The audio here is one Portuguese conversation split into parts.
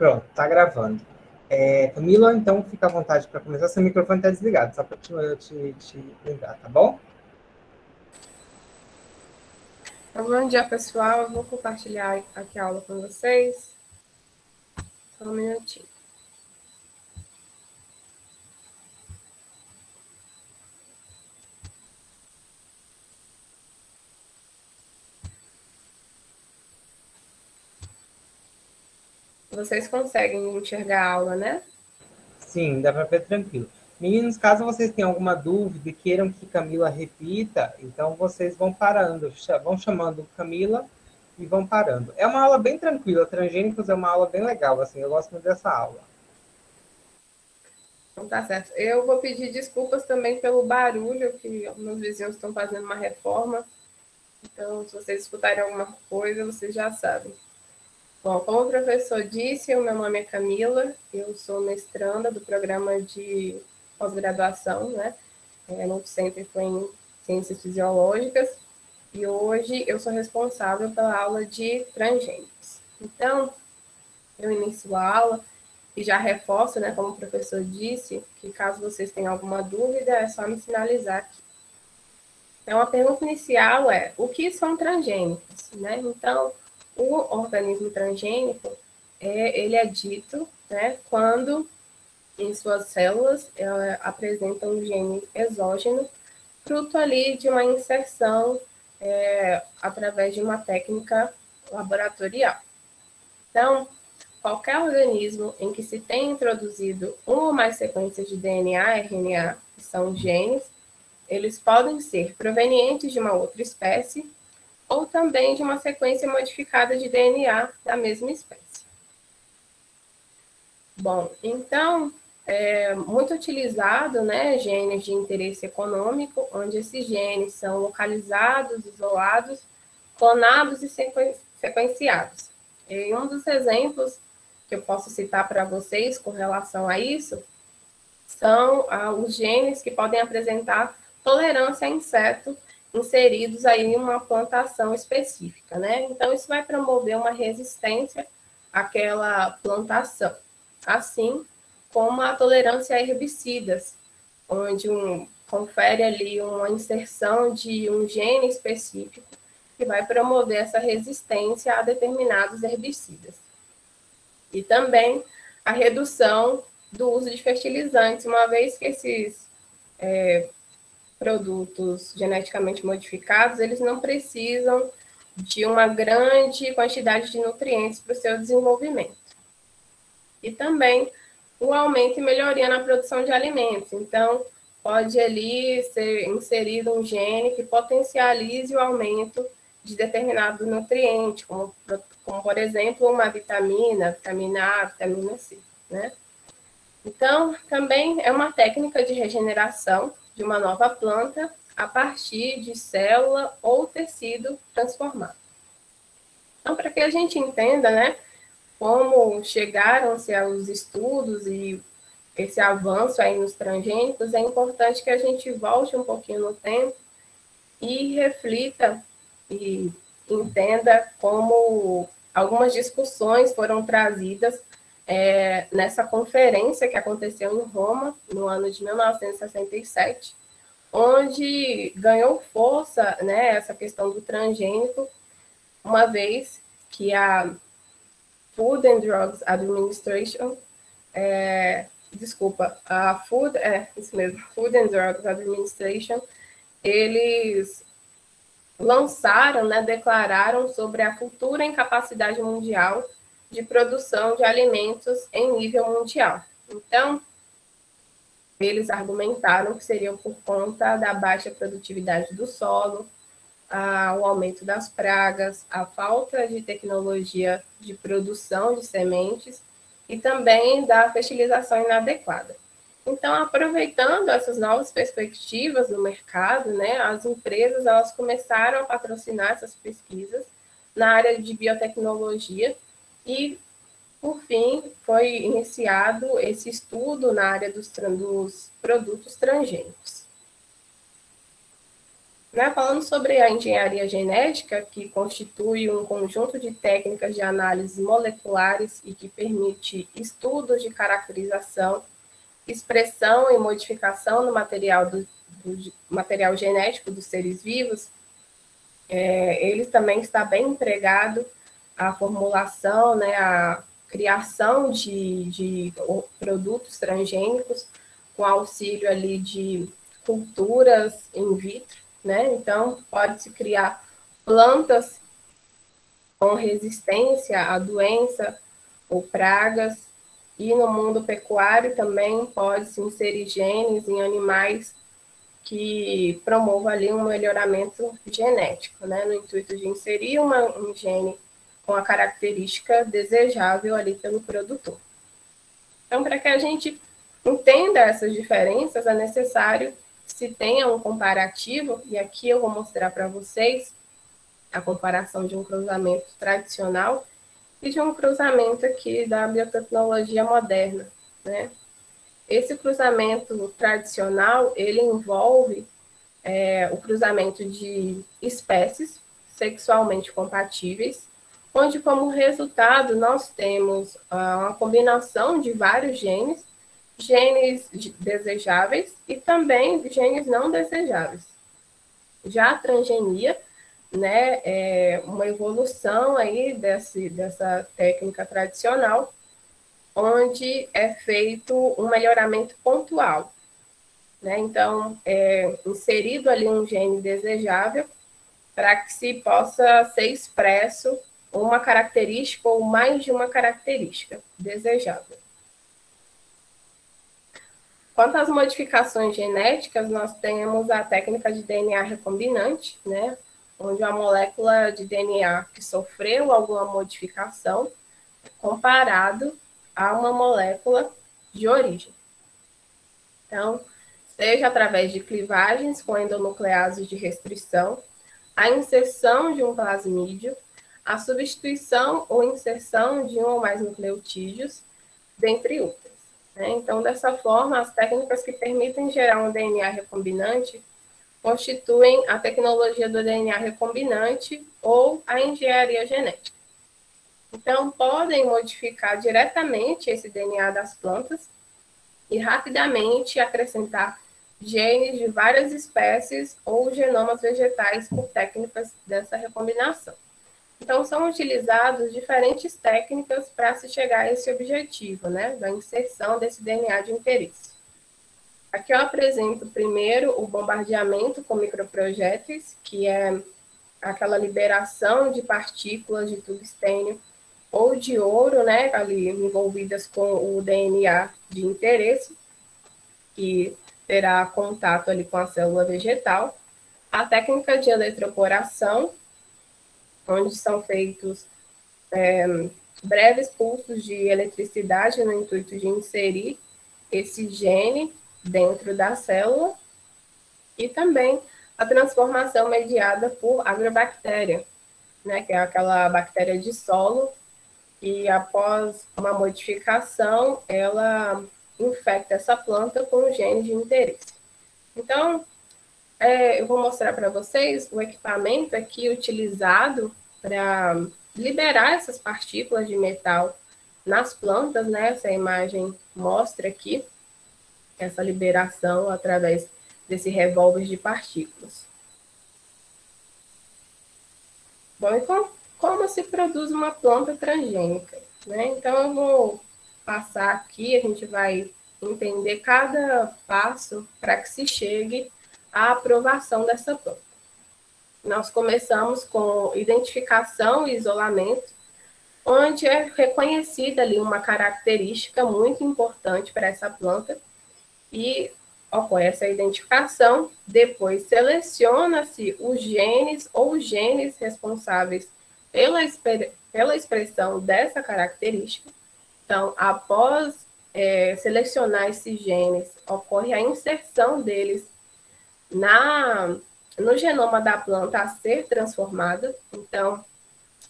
Pronto, tá gravando. Camila, então fica à vontade para começar. Seu microfone está desligado, só para te lembrar, tá bom? Bom dia, pessoal. Eu vou compartilhar aqui a aula com vocês. Só um minutinho. Vocês conseguem enxergar a aula, né? Sim, dá para ver tranquilo. Meninos, caso vocês tenham alguma dúvida e queiram que Camila repita, então vocês vão parando, vão chamando Camila e vão parando. É uma aula bem tranquila, transgênicos é uma aula bem legal, assim, eu gosto muito dessa aula. Então tá certo. Eu vou pedir desculpas também pelo barulho, que meus vizinhos estão fazendo uma reforma. Então, se vocês escutarem alguma coisa, vocês já sabem. Bom, como o professor disse, o meu nome é Camila, eu sou mestranda do programa de pós-graduação, né? No Centro em Ciências Fisiológicas, e hoje eu sou responsável pela aula de transgênicos. Então, eu inicio a aula e já reforço, né, como o professor disse, que caso vocês tenham alguma dúvida, é só me sinalizar aqui. Então, a pergunta inicial é: o que são transgênicos? Né? Então, o organismo transgênico, ele é dito, né, quando em suas células apresentam um gene exógeno, fruto ali de uma inserção através de uma técnica laboratorial. Então, qualquer organismo em que se tenha introduzido uma ou mais sequências de DNA e RNA, que são genes, eles podem ser provenientes de uma outra espécie ou também de uma sequência modificada de DNA da mesma espécie. Bom, então, é muito utilizado, né, genes de interesse econômico, onde esses genes são localizados, isolados, clonados e sequenciados. E um dos exemplos que eu posso citar para vocês com relação a isso são os genes que podem apresentar tolerância a inseto inseridos aí em uma plantação específica, né? Então, isso vai promover uma resistência àquela plantação, assim como a tolerância a herbicidas, onde confere ali uma inserção de um gene específico que vai promover essa resistência a determinados herbicidas. E também a redução do uso de fertilizantes, uma vez que esses produtos geneticamente modificados, eles não precisam de uma grande quantidade de nutrientes para o seu desenvolvimento. E também o aumento e melhoria na produção de alimentos. Então, pode ali ser inserido um gene que potencialize o aumento de determinado nutriente, como por exemplo, uma vitamina A, vitamina C, né? Então, também é uma técnica de regeneração de uma nova planta a partir de célula ou tecido transformado. Então, para que a gente entenda, né, como chegaram-se aos estudos e esse avanço aí nos transgênicos, é importante que a gente volte um pouquinho no tempo e reflita e entenda como algumas discussões foram trazidas nessa conferência que aconteceu em Roma, no ano de 1967, onde ganhou força, né, essa questão do transgênico, uma vez que a Food and Drugs Administration, isso mesmo, Food and Drugs Administration, eles lançaram, né, declararam sobre a futura incapacidade mundial de produção de alimentos em nível mundial. Então, eles argumentaram que seriam por conta da baixa produtividade do solo, o aumento das pragas, a falta de tecnologia de produção de sementes e também da fertilização inadequada. Então, aproveitando essas novas perspectivas no mercado, né, as empresas elas começaram a patrocinar essas pesquisas na área de biotecnologia e, por fim, foi iniciado esse estudo na área dos produtos transgênicos. Né? Falando sobre a engenharia genética, que constitui um conjunto de técnicas de análise moleculares e que permite estudos de caracterização, expressão e modificação no do material genético dos seres vivos, ele também está bem empregado à formulação, né, à criação de produtos transgênicos com auxílio ali de culturas in vitro, né? Então, pode-se criar plantas com resistência à doença ou pragas, e no mundo pecuário também pode-se inserir genes em animais que promova ali um melhoramento genético, né, no intuito de inserir um gene com a característica desejável ali pelo produtor. Então, para que a gente entenda essas diferenças, é necessário que se tenha um comparativo, e aqui eu vou mostrar para vocês a comparação de um cruzamento tradicional e de um cruzamento aqui da biotecnologia moderna, né? Esse cruzamento tradicional, ele envolve o cruzamento de espécies sexualmente compatíveis, onde como resultado nós temos uma combinação de vários genes, genes desejáveis e também genes não desejáveis. Já a transgenia, né, é uma evolução aí dessa técnica tradicional, onde é feito um melhoramento pontual, né? Então, é inserido ali um gene desejável para que se possa ser expresso uma característica ou mais de uma característica desejável. Quanto às modificações genéticas, nós temos a técnica de DNA recombinante, né? Onde a molécula de DNA que sofreu alguma modificação é comparado a uma molécula de origem. Então, seja através de clivagens com endonucleases de restrição, a inserção de um plasmídio, a substituição ou inserção de um ou mais nucleotídeos, dentre outras. Então, dessa forma, as técnicas que permitem gerar um DNA recombinante constituem a tecnologia do DNA recombinante ou a engenharia genética. Então, podem modificar diretamente esse DNA das plantas e rapidamente acrescentar genes de várias espécies ou genomas vegetais por técnicas dessa recombinação. Então, são utilizadas diferentes técnicas para se chegar a esse objetivo, né, da inserção desse DNA de interesse. Aqui eu apresento primeiro o bombardeamento com microprojéteis, que é aquela liberação de partículas de tungstênio ou de ouro, né, ali envolvidas com o DNA de interesse, que terá contato ali com a célula vegetal. A técnica de eletroporação, onde são feitos breves pulsos de eletricidade no intuito de inserir esse gene dentro da célula, e também a transformação mediada por agrobactéria, né, que é aquela bactéria de solo, e após uma modificação, ela infecta essa planta com o gene de interesse. Então, eu vou mostrar para vocês o equipamento aqui utilizado para liberar essas partículas de metal nas plantas, né? Essa imagem mostra aqui essa liberação através desse revólver de partículas. Bom, então, como se produz uma planta transgênica, né? Então, eu vou passar aqui, a gente vai entender cada passo para que se chegue à aprovação dessa planta. Nós começamos com identificação e isolamento, onde é reconhecida ali uma característica muito importante para essa planta e ocorre essa identificação, depois seleciona-se os genes ou genes responsáveis pela expressão dessa característica. Então, após selecionar esses genes, ocorre a inserção deles no genoma da planta a ser transformada. Então,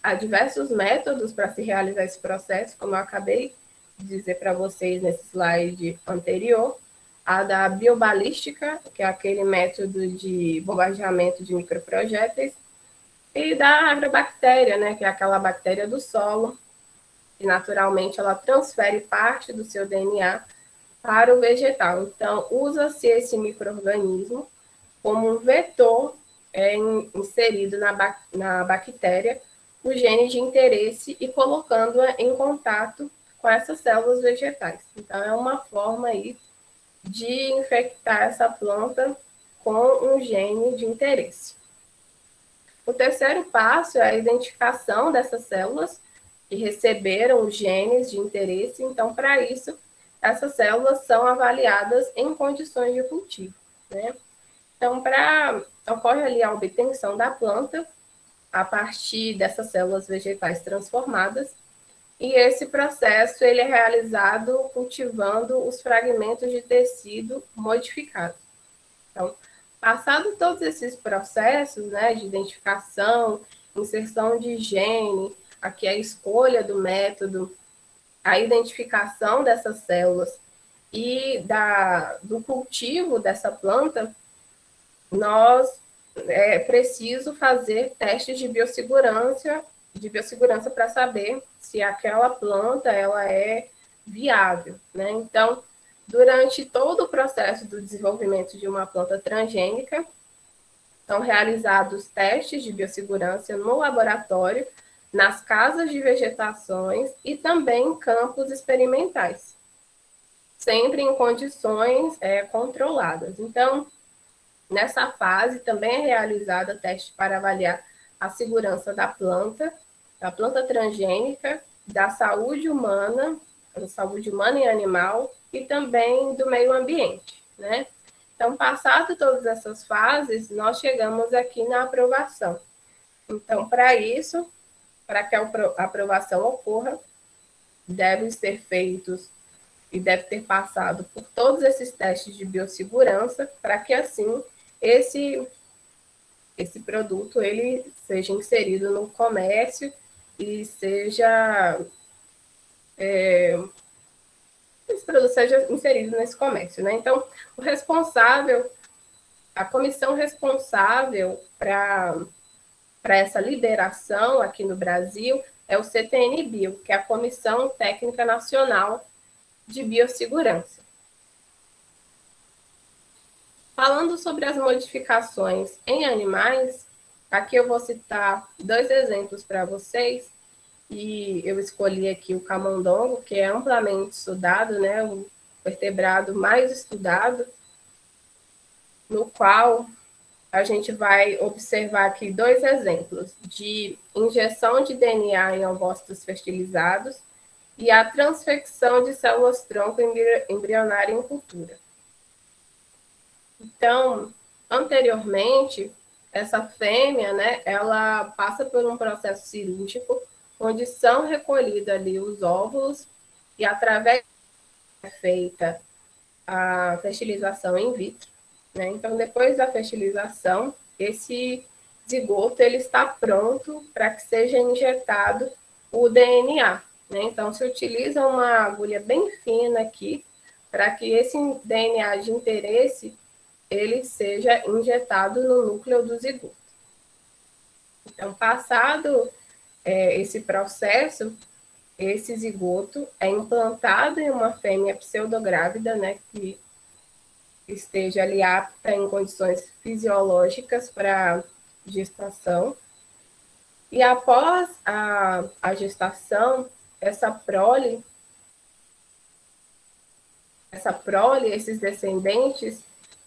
há diversos métodos para se realizar esse processo, como eu acabei de dizer para vocês nesse slide anterior. a da biobalística, que é aquele método de bombardeamento de microprojéteis, e da agrobactéria, né, que é aquela bactéria do solo, que naturalmente ela transfere parte do seu DNA para o vegetal. Então, usa-se esse micro-organismo como um vetor inserido na bactéria, o gene de interesse e colocando-a em contato com essas células vegetais. Então, é uma forma aí de infectar essa planta com um gene de interesse. O terceiro passo é a identificação dessas células que receberam os genes de interesse. Então, para isso, essas células são avaliadas em condições de cultivo, né? Então, ocorre ali a obtenção da planta a partir dessas células vegetais transformadas, e esse processo ele é realizado cultivando os fragmentos de tecido modificado. Então, passado todos esses processos, né, de identificação, inserção de gene, aqui a escolha do método, a identificação dessas células e do cultivo dessa planta, nós é preciso fazer testes de biossegurança para saber se aquela planta ela é viável, né? Então, durante todo o processo do desenvolvimento de uma planta transgênica, são realizados testes de biossegurança no laboratório, nas casas de vegetações e também em campos experimentais, sempre em condições controladas. Então, nessa fase também é realizada teste para avaliar a segurança da planta transgênica, da saúde humana e animal e também do meio ambiente, né? Então, passado todas essas fases, nós chegamos aqui na aprovação. Então, para isso, para que a aprovação ocorra, devem ser feitos e deve ter passado por todos esses testes de biossegurança, para que assim esse produto ele seja inserido no comércio e esse produto seja inserido nesse comércio, né? Então, a comissão responsável para essa liberação aqui no Brasil é o CTN-Bio, que é a Comissão Técnica Nacional de Biossegurança. Falando sobre as modificações em animais, aqui eu vou citar 2 exemplos para vocês, e eu escolhi aqui o camundongo, que é amplamente estudado, né, o vertebrado mais estudado, no qual a gente vai observar aqui 2 exemplos de injeção de DNA em ovócitos fertilizados e a transfecção de células-tronco embrionária em cultura. Então, anteriormente, essa fêmea, né, ela passa por um processo cirúrgico, onde são recolhidos ali os óvulos e através é feita a fertilização in vitro, né? Então, depois da fertilização, esse zigoto ele está pronto para que seja injetado o DNA, né? Então, se utiliza uma agulha bem fina aqui para que esse DNA de interesse ele seja injetado no núcleo do zigoto. Então, passado esse processo, esse zigoto é implantado em uma fêmea pseudográvida, né, que esteja ali apta em condições fisiológicas para gestação. E após a gestação, essa prole, esses descendentes,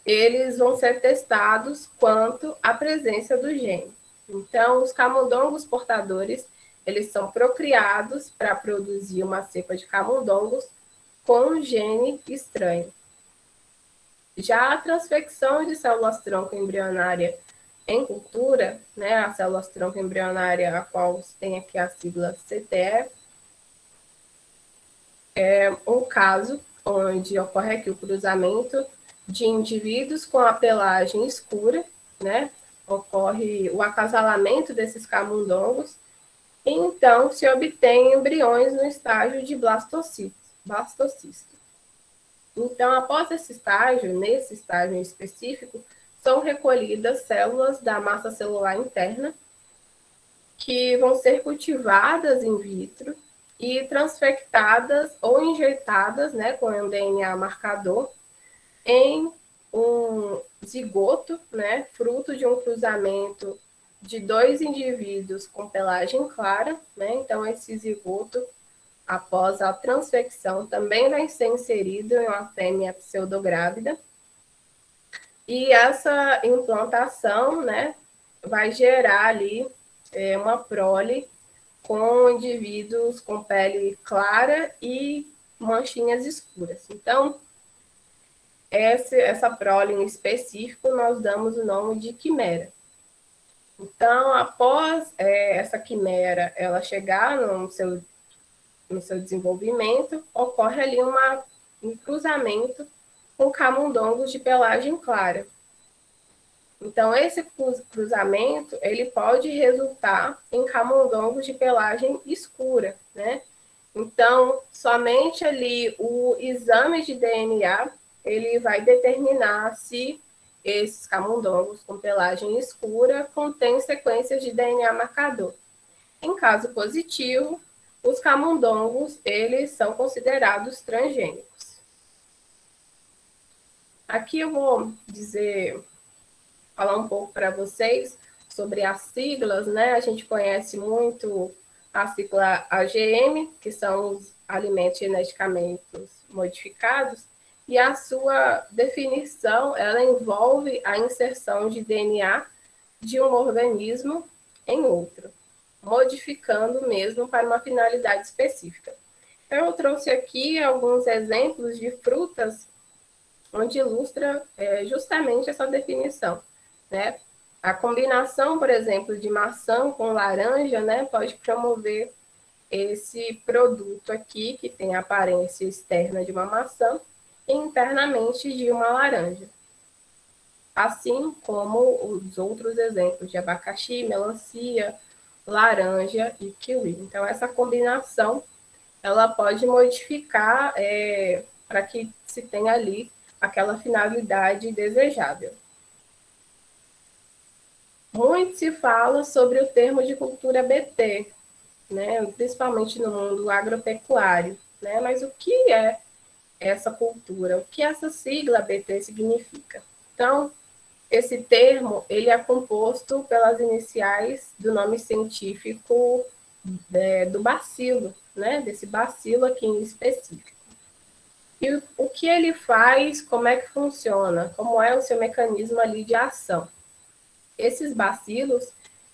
eles vão ser testados quanto à presença do gene. Então, os camundongos portadores, eles são procriados para produzir uma cepa de camundongos com um gene estranho. Já a transfecção de células-tronco embrionária em cultura, né, a células-tronco embrionária, a qual tem aqui a sigla CTE, é um caso onde ocorre aqui o cruzamento de indivíduos com a pelagem escura, né, ocorre o acasalamento desses camundongos, e então se obtém embriões no estágio de blastocisto. Então, após esse estágio, nesse estágio em específico, são recolhidas células da massa celular interna que vão ser cultivadas in vitro e transfectadas ou injetadas, né, com um DNA marcador, em um zigoto, né, fruto de um cruzamento de dois indivíduos com pelagem clara, né? Então, esse zigoto, após a transfecção, também vai ser inserido em uma fêmea pseudográvida. E essa implantação, né, vai gerar ali uma prole com indivíduos com pele clara e manchinhas escuras. Então, essa prole em específico, nós damos o nome de quimera. Então, após essa quimera ela chegar no seu desenvolvimento, ocorre ali um cruzamento com camundongos de pelagem clara. Então, esse cruzamento ele pode resultar em camundongos de pelagem escura, né? Então, somente ali o exame de DNA ele vai determinar se esses camundongos com pelagem escura contêm sequências de DNA marcador. Em caso positivo, os camundongos eles são considerados transgênicos. Aqui eu vou falar um pouco para vocês sobre as siglas, né? A gente conhece muito a sigla AGM, que são os alimentos geneticamente modificados, e a sua definição, ela envolve a inserção de DNA de um organismo em outro, modificando mesmo para uma finalidade específica. Então, eu trouxe aqui alguns exemplos de frutas onde ilustra justamente essa definição, né? A combinação, por exemplo, de maçã com laranja, né, pode promover esse produto aqui, que tem a aparência externa de uma maçã, e internamente de uma laranja. Assim como os outros exemplos de abacaxi, melancia, laranja e kiwi. Então, essa combinação, ela pode modificar para que se tenha ali aquela finalidade desejável. Muito se fala sobre o termo de cultura BT, né, principalmente no mundo agropecuário, né, mas o que é essa cultura? O que essa sigla BT significa? Então, esse termo ele é composto pelas iniciais do nome científico do bacilo, né, desse bacilo aqui em específico. E o que ele faz, como é que funciona, como é o seu mecanismo ali de ação. Esses bacilos,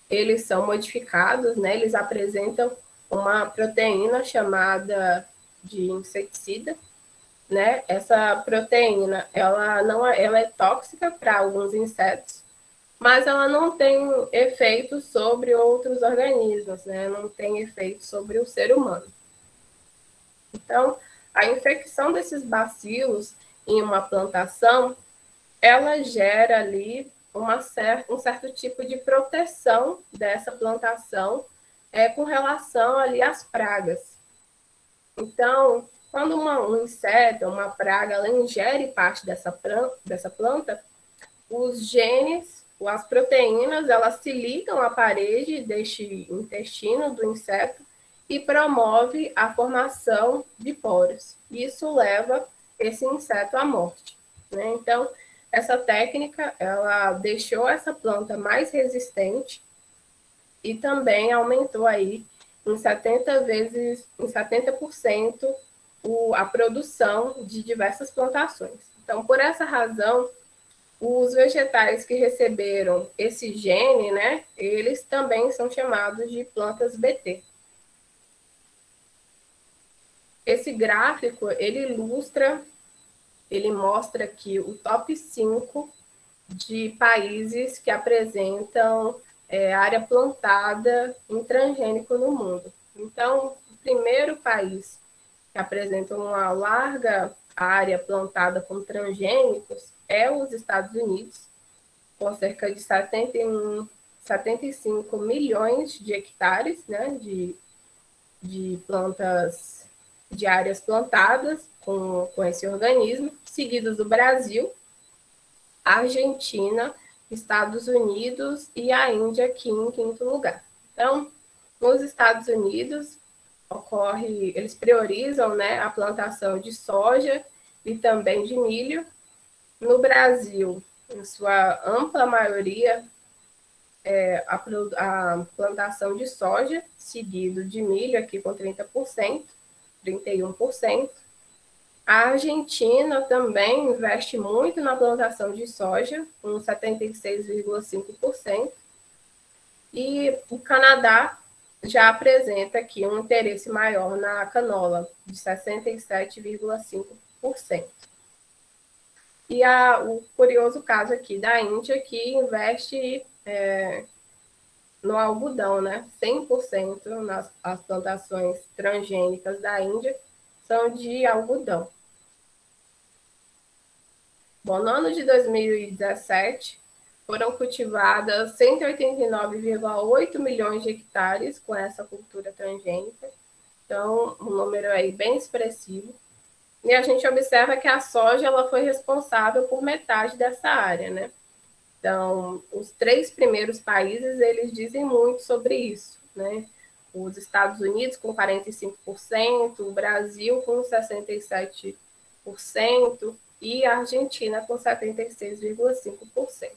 eles são modificados, né? Eles apresentam uma proteína chamada de inseticida, né? Essa proteína, ela é tóxica para alguns insetos, mas ela não tem efeito sobre outros organismos, né? Não tem efeito sobre o ser humano. Então, a infecção desses bacilos em uma plantação, ela gera ali um certo tipo de proteção dessa plantação com relação ali às pragas. Então, quando um inseto, uma praga, ela ingere parte dessa planta, os genes, as proteínas, elas se ligam à parede deste intestino do inseto e promove a formação de poros. Isso leva esse inseto à morte, né? Então, essa técnica, ela deixou essa planta mais resistente e também aumentou aí em 70% a produção de diversas plantações. Então, por essa razão, os vegetais que receberam esse gene, né, eles também são chamados de plantas BT. Esse gráfico, ele mostra aqui o top 5 de países que apresentam área plantada em transgênico no mundo. Então, o primeiro país que apresenta uma larga área plantada com transgênicos é os Estados Unidos, com cerca de 75 milhões de hectares, né, de plantas, de áreas plantadas com esse organismo, seguidos do Brasil, Argentina, Estados Unidos e a Índia aqui em quinto lugar. Então, nos Estados Unidos, eles priorizam, né, a plantação de soja e também de milho. No Brasil, em sua ampla maioria, a plantação de soja, seguido de milho aqui com 30%, 31%. A Argentina também investe muito na plantação de soja, com 76,5%. E o Canadá já apresenta aqui um interesse maior na canola, de 67,5%. E o curioso caso aqui da Índia, que investe no algodão, né? 100% as plantações transgênicas da Índia são de algodão. Bom, no ano de 2017, foram cultivadas 189,8 milhões de hectares com essa cultura transgênica. Então, um número aí bem expressivo. E a gente observa que a soja ela foi responsável por metade dessa área, né? Então, os 3 primeiros países, eles dizem muito sobre isso, né? Os Estados Unidos com 45%, o Brasil com 67% e a Argentina com 76,5%.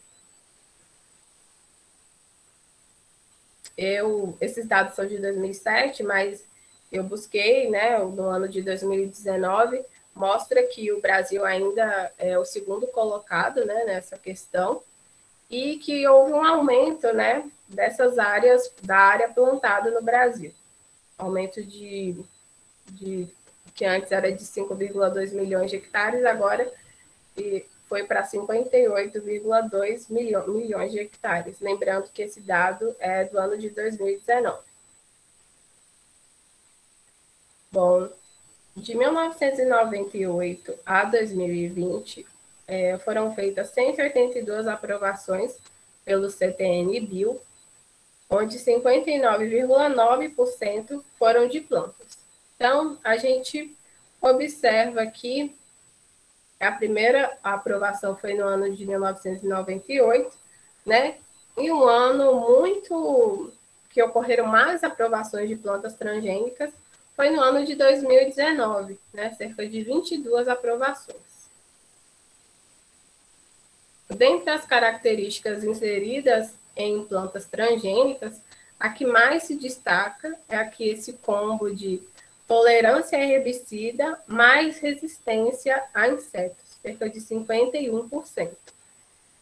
Esses dados são de 2007, mas eu busquei, né, no ano de 2019, mostra que o Brasil ainda é o segundo colocado, né, nessa questão, e que houve um aumento, né, dessas áreas, da área plantada no Brasil. Aumento de que antes era de 5,2 milhões de hectares, agora foi para 58,2 milhões de hectares. Lembrando que esse dado é do ano de 2019. Bom, de 1998 a 2020, foram feitas 182 aprovações pelo CTN-Bio, onde 59,9% foram de plantas. Então, a gente observa que a primeira aprovação foi no ano de 1998, né? E um ano muito que ocorreram mais aprovações de plantas transgênicas foi no ano de 2019, né? Cerca de 22 aprovações. Dentre as características inseridas em plantas transgênicas, a que mais se destaca é aqui esse combo de tolerância a herbicida mais resistência a insetos, cerca de 51%,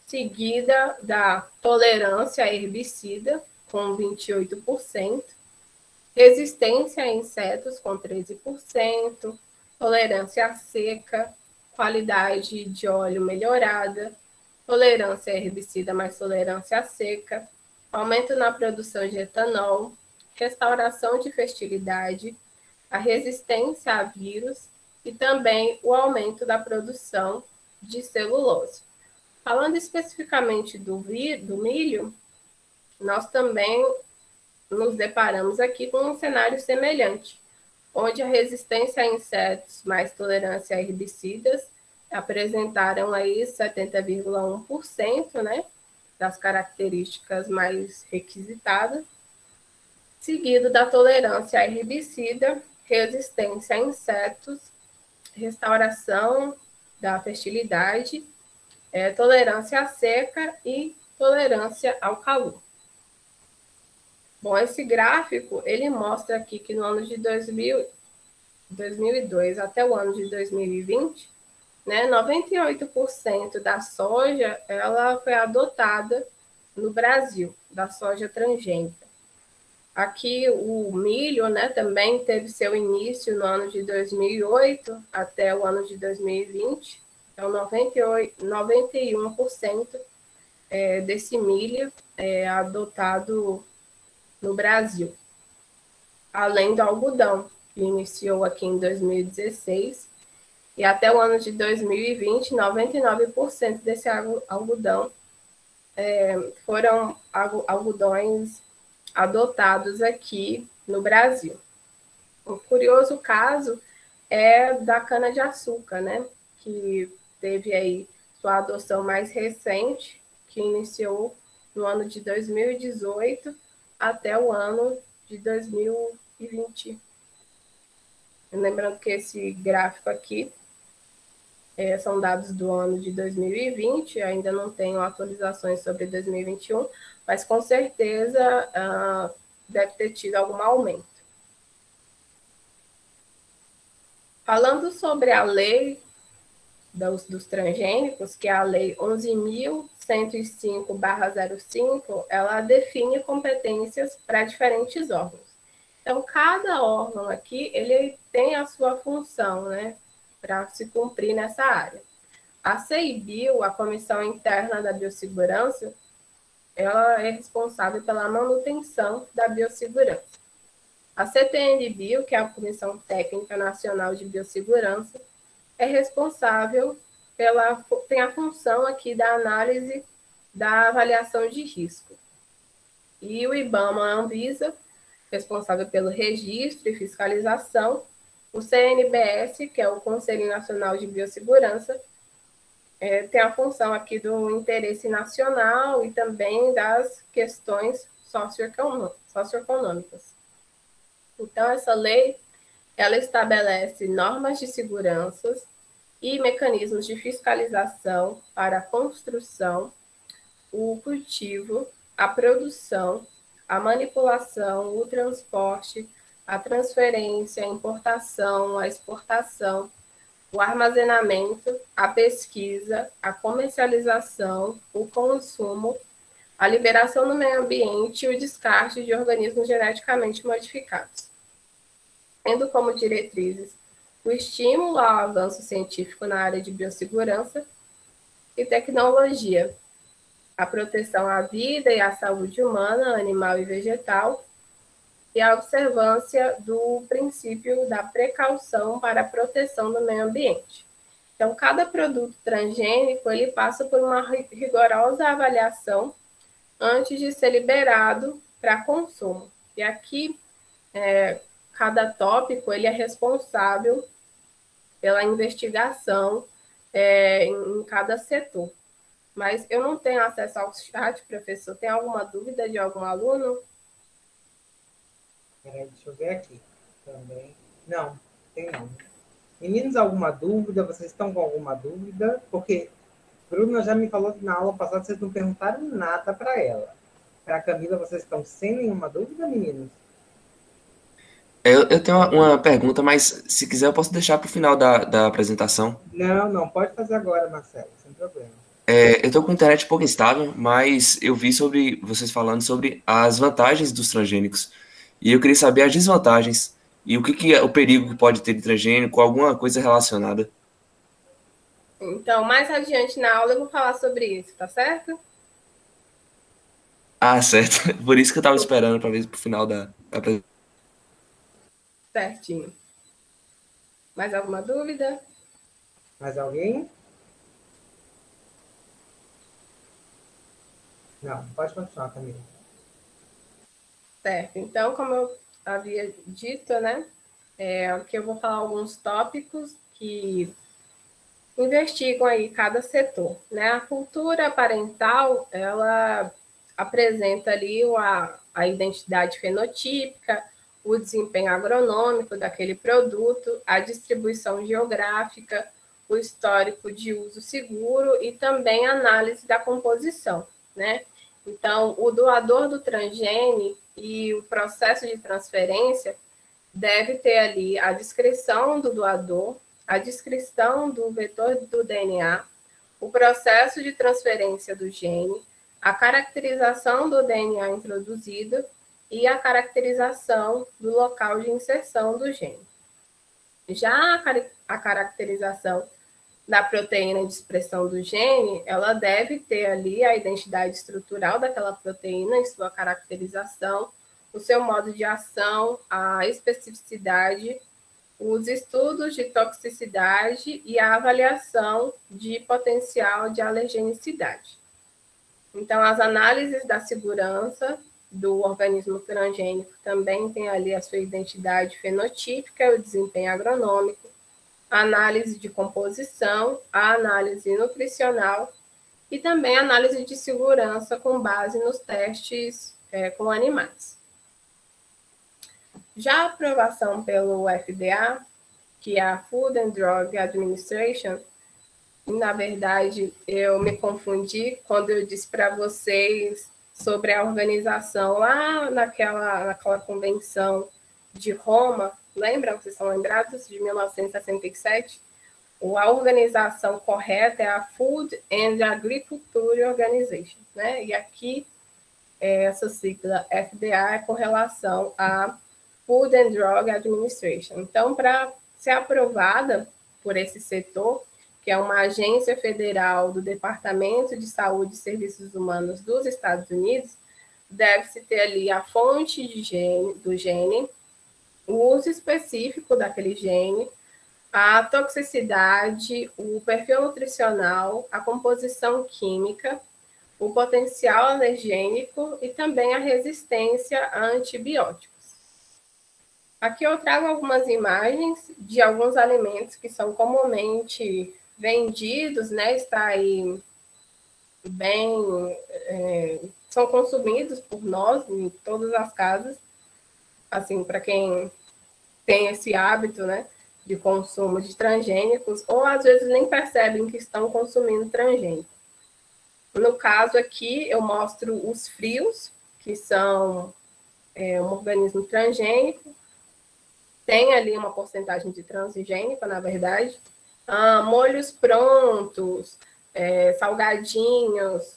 seguida da tolerância a herbicida, com 28%, resistência a insetos, com 13%, tolerância à seca, qualidade de óleo melhorada, tolerância a herbicida mais tolerância à seca, aumento na produção de etanol, restauração de fertilidade, a resistência a vírus e também o aumento da produção de celulose. Falando especificamente do milho, nós também nos deparamos aqui com um cenário semelhante, onde a resistência a insetos mais tolerância a herbicidas apresentaram aí 70,1%, né, das características mais requisitadas, seguido da tolerância a herbicida, resistência a insetos, restauração da fertilidade, tolerância à seca e tolerância ao calor. Bom, esse gráfico, ele mostra aqui que no ano de 2002 até o ano de 2020, né, 98% da soja ela foi adotada no Brasil, da soja transgênica. Aqui o milho, né, também teve seu início no ano de 2008 até o ano de 2020. Então, 91% desse milho é adotado no Brasil. Além do algodão, que iniciou aqui em 2016, e até o ano de 2020, 99% desse algodão foram algodões adotados aqui no Brasil. Um curioso caso é da cana-de-açúcar, né? Que teve aí sua adoção mais recente, que iniciou no ano de 2018 até o ano de 2020. Lembrando que esse gráfico aqui são dados do ano de 2020, ainda não tenho atualizações sobre 2021, mas com certeza deve ter tido algum aumento. Falando sobre a lei dos transgênicos, que é a Lei 11.105/05, ela define competências para diferentes órgãos. Então, cada órgão aqui, ele tem a sua função, né, para se cumprir nessa área. A CEBIO, a Comissão Interna da Biossegurança, ela é responsável pela manutenção da biossegurança. A CTN-Bio, que é a Comissão Técnica Nacional de Biossegurança, é responsável tem a função aqui da análise da avaliação de risco. E o IBAMA, a Anvisa, responsável pelo registro e fiscalização. O CNBS, que é o Conselho Nacional de Biossegurança, tem a função aqui do interesse nacional e também das questões socioeconômicas. Então, essa lei, ela estabelece normas de segurança e mecanismos de fiscalização para a construção, o cultivo, a produção, a manipulação, o transporte, a transferência, a importação, a exportação, o armazenamento, a pesquisa, a comercialização, o consumo, a liberação no meio ambiente e o descarte de organismos geneticamente modificados, tendo como diretrizes o estímulo ao avanço científico na área de biossegurança e tecnologia, a proteção à vida e à saúde humana, animal e vegetal, e a observância do princípio da precaução para a proteção do meio ambiente. Então, cada produto transgênico, ele passa por uma rigorosa avaliação antes de ser liberado para consumo. E aqui, cada tópico, ele é responsável pela investigação em cada setor. Mas eu não tenho acesso ao chat, professor. Tem alguma dúvida de algum aluno? Peraí, deixa eu ver aqui. Também. Não, tem não. Meninos, alguma dúvida? Vocês estão com alguma dúvida? Porque Bruna já me falou que na aula passada vocês não perguntaram nada para ela. Para a Camila, vocês estão sem nenhuma dúvida, meninos? Eu tenho uma pergunta, mas se quiser eu posso deixar para o final da apresentação. Não, pode fazer agora, Marcelo, sem problema. Eu estou com a internet um pouco instável, mas eu vi sobre vocês falando sobre as vantagens dos transgênicos. E eu queria saber as desvantagens e o que é o perigo que pode ter de transgênico, alguma coisa relacionada. Então, mais adiante na aula eu vou falar sobre isso, tá certo? Ah, certo. Por isso que eu estava esperando para ver para o final da apresentação. Certinho. Mais alguma dúvida? Mais alguém? Não, pode continuar, Camila. Certo. Então, como eu havia dito, né? Aqui eu vou falar alguns tópicos que investigam aí cada setor, né? A cultura parental, ela apresenta ali a identidade fenotípica, o desempenho agronômico daquele produto, a distribuição geográfica, o histórico de uso seguro e também a análise da composição, né? Então, o doador do transgene e o processo de transferência deve ter ali a descrição do doador, a descrição do vetor do DNA, o processo de transferência do gene, a caracterização do DNA introduzido e a caracterização do local de inserção do gene. Já a caracterização da proteína de expressão do gene, ela deve ter ali a identidade estrutural daquela proteína em sua caracterização, o seu modo de ação, a especificidade, os estudos de toxicidade e a avaliação de potencial de alergenicidade. Então, as análises da segurança do organismo transgênico também tem ali a sua identidade fenotípica e o desempenho agronômico, a análise de composição, a análise nutricional e também a análise de segurança com base nos testes com animais. Já a aprovação pelo FDA, que é a Food and Drug Administration, na verdade, eu me confundi quando eu disse para vocês sobre a organização lá naquela convenção de Roma, lembram? Vocês são lembrados? De 1967? A organização correta é a Food and Agriculture Organization, né? E aqui, essa sigla FDA é com relação à Food and Drug Administration. Então, para ser aprovada por esse setor, que é uma agência federal do Departamento de Saúde e Serviços Humanos dos Estados Unidos, deve-se ter ali a fonte do gene, o uso específico daquele gene, a toxicidade, o perfil nutricional, a composição química, o potencial alergênico e também a resistência a antibióticos. Aqui eu trago algumas imagens de alguns alimentos que são comumente vendidos, né? Está aí bem, são consumidos por nós em todas as casas, assim, para quem tem esse hábito, né, de consumo de transgênicos, ou às vezes nem percebem que estão consumindo transgênicos. No caso aqui, eu mostro os frios, que são um organismo transgênico, tem ali uma porcentagem de transgênico, na verdade, molhos prontos, salgadinhos,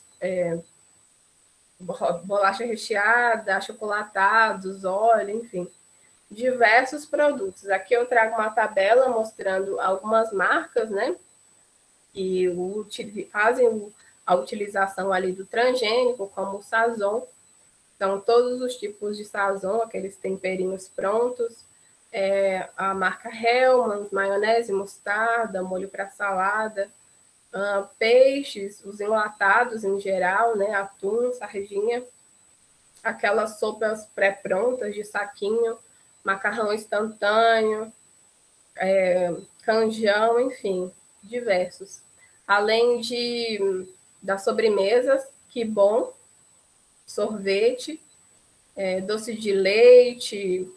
bolacha recheada, achocolatados, óleo, enfim, diversos produtos. Aqui eu trago uma tabela mostrando algumas marcas, né, que fazem a utilização ali do transgênico, como o Sazon. Então, todos os tipos de Sazon, aqueles temperinhos prontos, a marca Hellmann's, maionese, mostarda, molho para salada, peixes, os enlatados em geral, né, atum, sardinha, aquelas sopas pré-prontas de saquinho, macarrão instantâneo, canjão, enfim, diversos. Além das sobremesas, que bom, sorvete, doce de leite,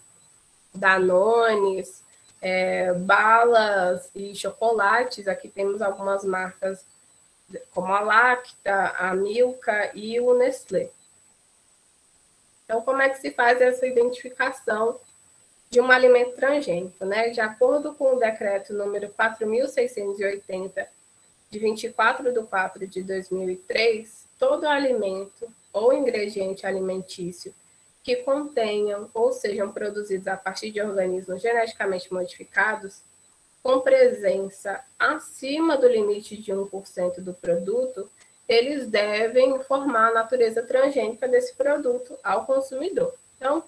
danones, balas e chocolates. Aqui temos algumas marcas como a Lacta, a Milka e o Nestlé. Então, como é que se faz essa identificação de um alimento transgênico, né? De acordo com o decreto número 4.680, de 24/4/2003, todo alimento ou ingrediente alimentício que contenham ou sejam produzidos a partir de organismos geneticamente modificados, com presença acima do limite de 1% do produto, eles devem informar a natureza transgênica desse produto ao consumidor. Então,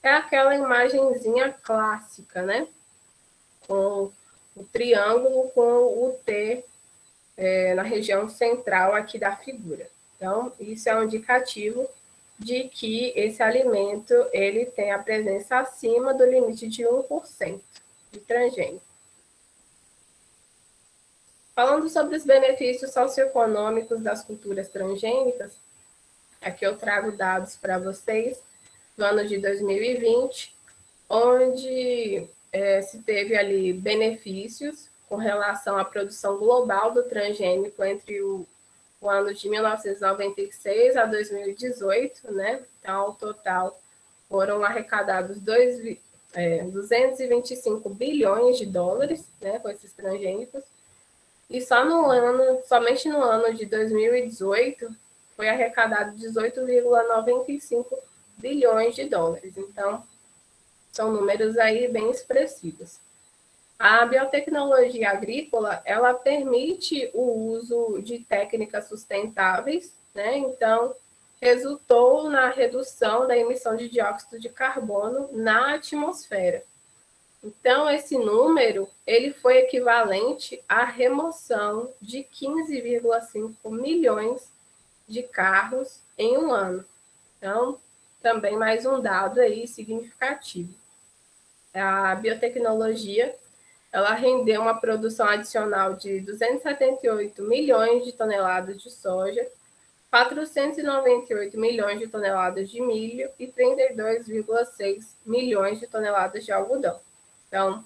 é aquela imagenzinha clássica, né? Com o triângulo com o T na região central aqui da figura. Então, isso é um indicativo de que esse alimento ele tem a presença acima do limite de 1% de transgênico. Falando sobre os benefícios socioeconômicos das culturas transgênicas, aqui eu trago dados para vocês do ano de 2020, onde se teve ali benefícios com relação à produção global do transgênico entre o ano de 1996 a 2018, né? Então, ao total, foram arrecadados 225 bilhões de dólares, né, com esses transgênicos. E somente no ano de 2018, foi arrecadado 18,95 bilhões de dólares. Então, são números aí bem expressivos. A biotecnologia agrícola, ela permite o uso de técnicas sustentáveis, né? Então, resultou na redução da emissão de dióxido de carbono na atmosfera. Então, esse número, ele foi equivalente à remoção de 15,5 milhões de carros em um ano. Então, também mais um dado aí significativo. A biotecnologia, ela rendeu uma produção adicional de 278 milhões de toneladas de soja, 498 milhões de toneladas de milho e 32,6 milhões de toneladas de algodão. Então,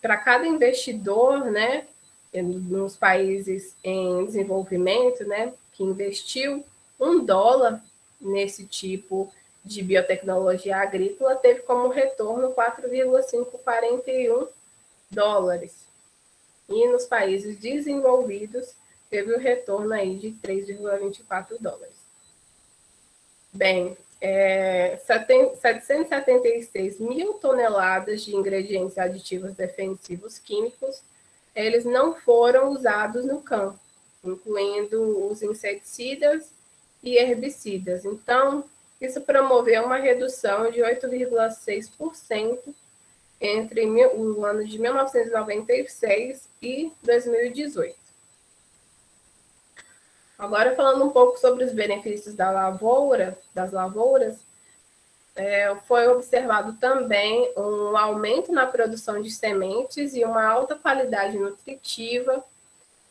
para cada investidor, né, nos países em desenvolvimento, né, que investiu $1 nesse tipo de biotecnologia agrícola, teve como retorno 4,541 dólares. E nos países desenvolvidos, teve o retorno aí de 3,24 dólares. Bem, 776 mil toneladas de ingredientes aditivos defensivos químicos, eles não foram usados no campo, incluindo os inseticidas e herbicidas. Então, isso promoveu uma redução de 8,6% entre o ano de 1996 e 2018. Agora, falando um pouco sobre os benefícios das lavouras, foi observado também um aumento na produção de sementes e uma alta qualidade nutritiva,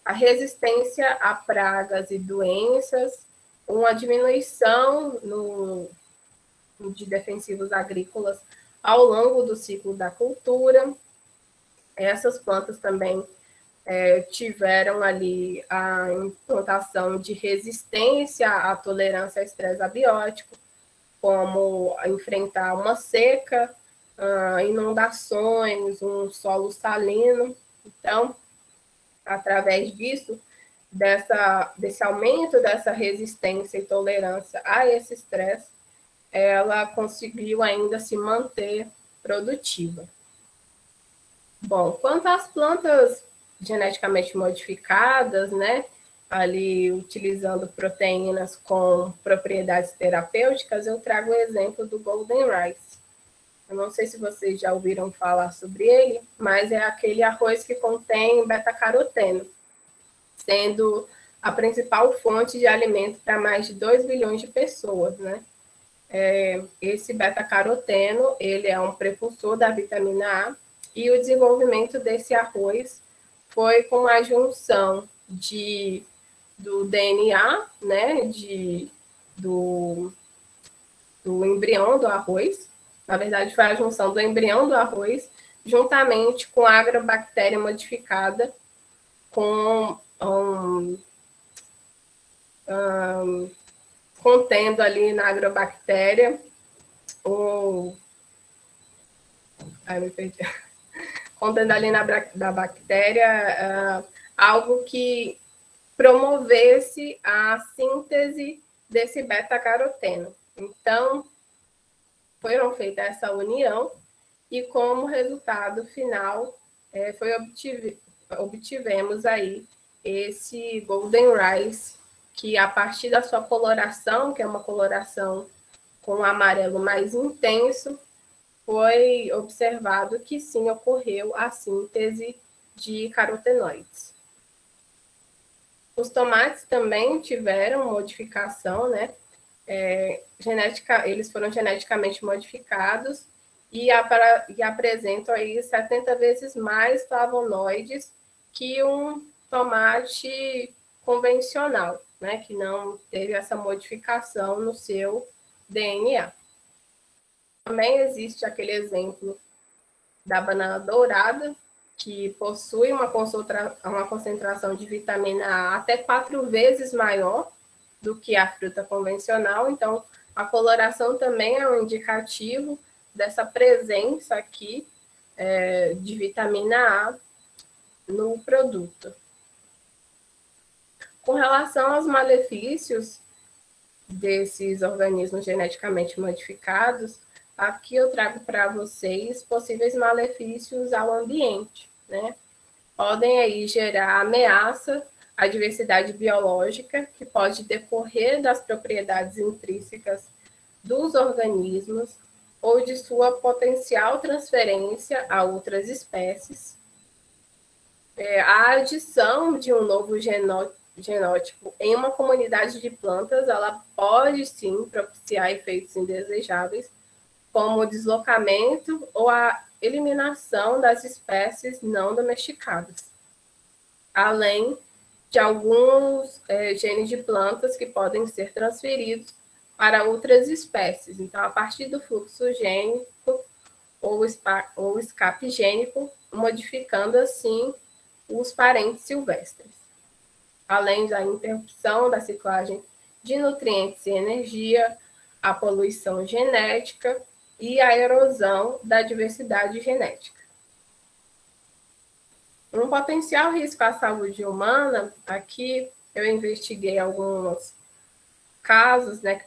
a resistência a pragas e doenças, uma diminuição de defensivos agrícolas ao longo do ciclo da cultura. Essas plantas também tiveram ali a implantação de resistência à tolerância a estresse abiótico, como enfrentar uma seca, inundações, um solo salino. Então, através disso, desse aumento dessa resistência e tolerância a esse estresse, ela conseguiu ainda se manter produtiva. Bom, quanto às plantas geneticamente modificadas, né, ali utilizando proteínas com propriedades terapêuticas, eu trago o exemplo do Golden Rice. Eu não sei se vocês já ouviram falar sobre ele, mas é aquele arroz que contém beta-caroteno, sendo a principal fonte de alimento para mais de 2 bilhões de pessoas, né? Esse beta-caroteno, ele é um prepulsor da vitamina A, e o desenvolvimento desse arroz foi com a junção do DNA, né, do embrião do arroz. Na verdade, foi a junção do embrião do arroz juntamente com a agrobactéria modificada contendo ali na agrobactéria contendo ali da bactéria algo que promovesse a síntese desse beta-caroteno. Então, foram feita essa união e como resultado final obtivemos aí esse Golden Rice, que a partir da sua coloração, que é uma coloração com um amarelo mais intenso, foi observado que sim ocorreu a síntese de carotenoides. Os tomates também tiveram modificação, né? Eles foram geneticamente modificados e apresentam aí 70 vezes mais flavonoides que um tomate convencional, né? Que não teve essa modificação no seu DNA. Também existe aquele exemplo da banana dourada, que possui uma concentração de vitamina A até 4 vezes maior do que a fruta convencional. Então, a coloração também é um indicativo dessa presença aqui de vitamina A no produto. Com relação aos malefícios desses organismos geneticamente modificados, aqui eu trago para vocês possíveis malefícios ao ambiente, né? Podem aí gerar ameaça à diversidade biológica, que pode decorrer das propriedades intrínsecas dos organismos ou de sua potencial transferência a outras espécies. A adição de um novo genótipo em uma comunidade de plantas, ela pode sim propiciar efeitos indesejáveis, como o deslocamento ou a eliminação das espécies não domesticadas, além de alguns genes de plantas que podem ser transferidos para outras espécies. Então, a partir do fluxo gênico ou escape gênico, modificando assim os parentes silvestres, além da interrupção da ciclagem de nutrientes e energia, a poluição genética e a erosão da diversidade genética. Um potencial risco à saúde humana, aqui eu investiguei alguns casos, né,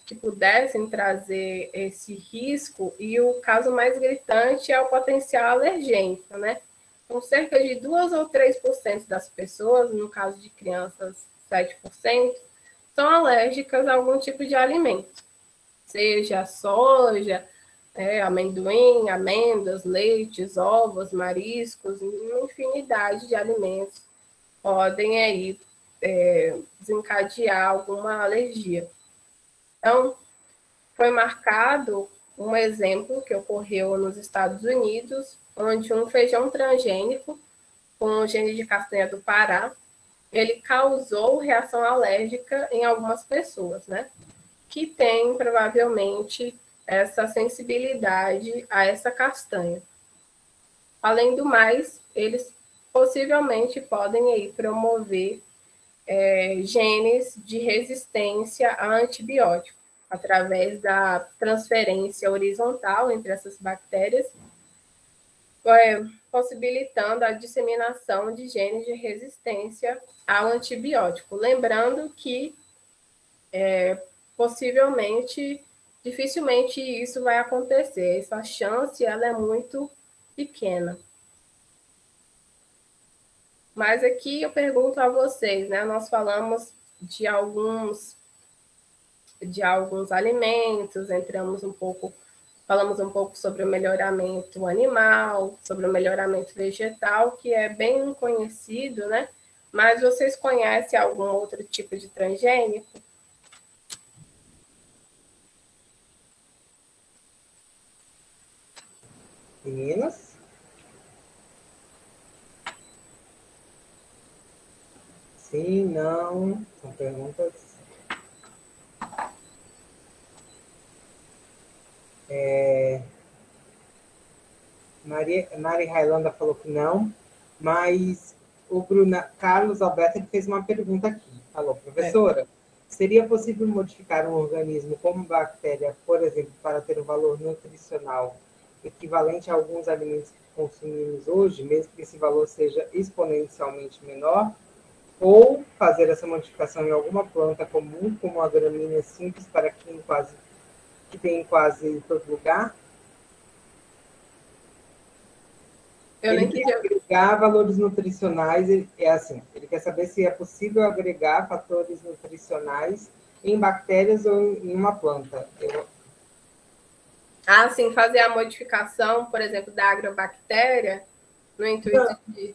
que pudessem trazer esse risco, e o caso mais gritante é o potencial alergênico, né? Então, cerca de 2 ou 3% das pessoas, no caso de crianças, 7%, são alérgicas a algum tipo de alimento, seja soja, amendoim, amêndoas, leites, ovos, mariscos, uma infinidade de alimentos podem aí desencadear alguma alergia. Então, foi marcado um exemplo que ocorreu nos Estados Unidos, onde um feijão transgênico com o gene de castanha do Pará, ele causou reação alérgica em algumas pessoas, né? Que têm provavelmente essa sensibilidade a essa castanha. Além do mais, eles possivelmente podem aí promover genes de resistência a antibiótico, através da transferência horizontal entre essas bactérias, possibilitando a disseminação de genes de resistência ao antibiótico. Lembrando que, possivelmente, dificilmente isso vai acontecer. Essa chance ela é muito pequena. Mas aqui eu pergunto a vocês, né? Nós falamos de alguns alimentos, falamos um pouco sobre o melhoramento animal, sobre o melhoramento vegetal, que é bem conhecido, né? Mas vocês conhecem algum outro tipo de transgênico? Meninas? Sim, não, são perguntas. Mari Railanda falou que não, mas o Carlos Alberto ele fez uma pergunta aqui. Falou, professora, seria possível modificar um organismo como bactéria, por exemplo, para ter um valor nutricional equivalente a alguns alimentos que consumimos hoje, mesmo que esse valor seja exponencialmente menor? Ou fazer essa modificação em alguma planta comum, como a gramínea simples, para que tem em quase todo lugar? Ele quer agregar valores nutricionais, ele quer saber se é possível agregar fatores nutricionais em bactérias ou em uma planta. Sim, fazer a modificação, por exemplo, da agrobactéria, no intuito de...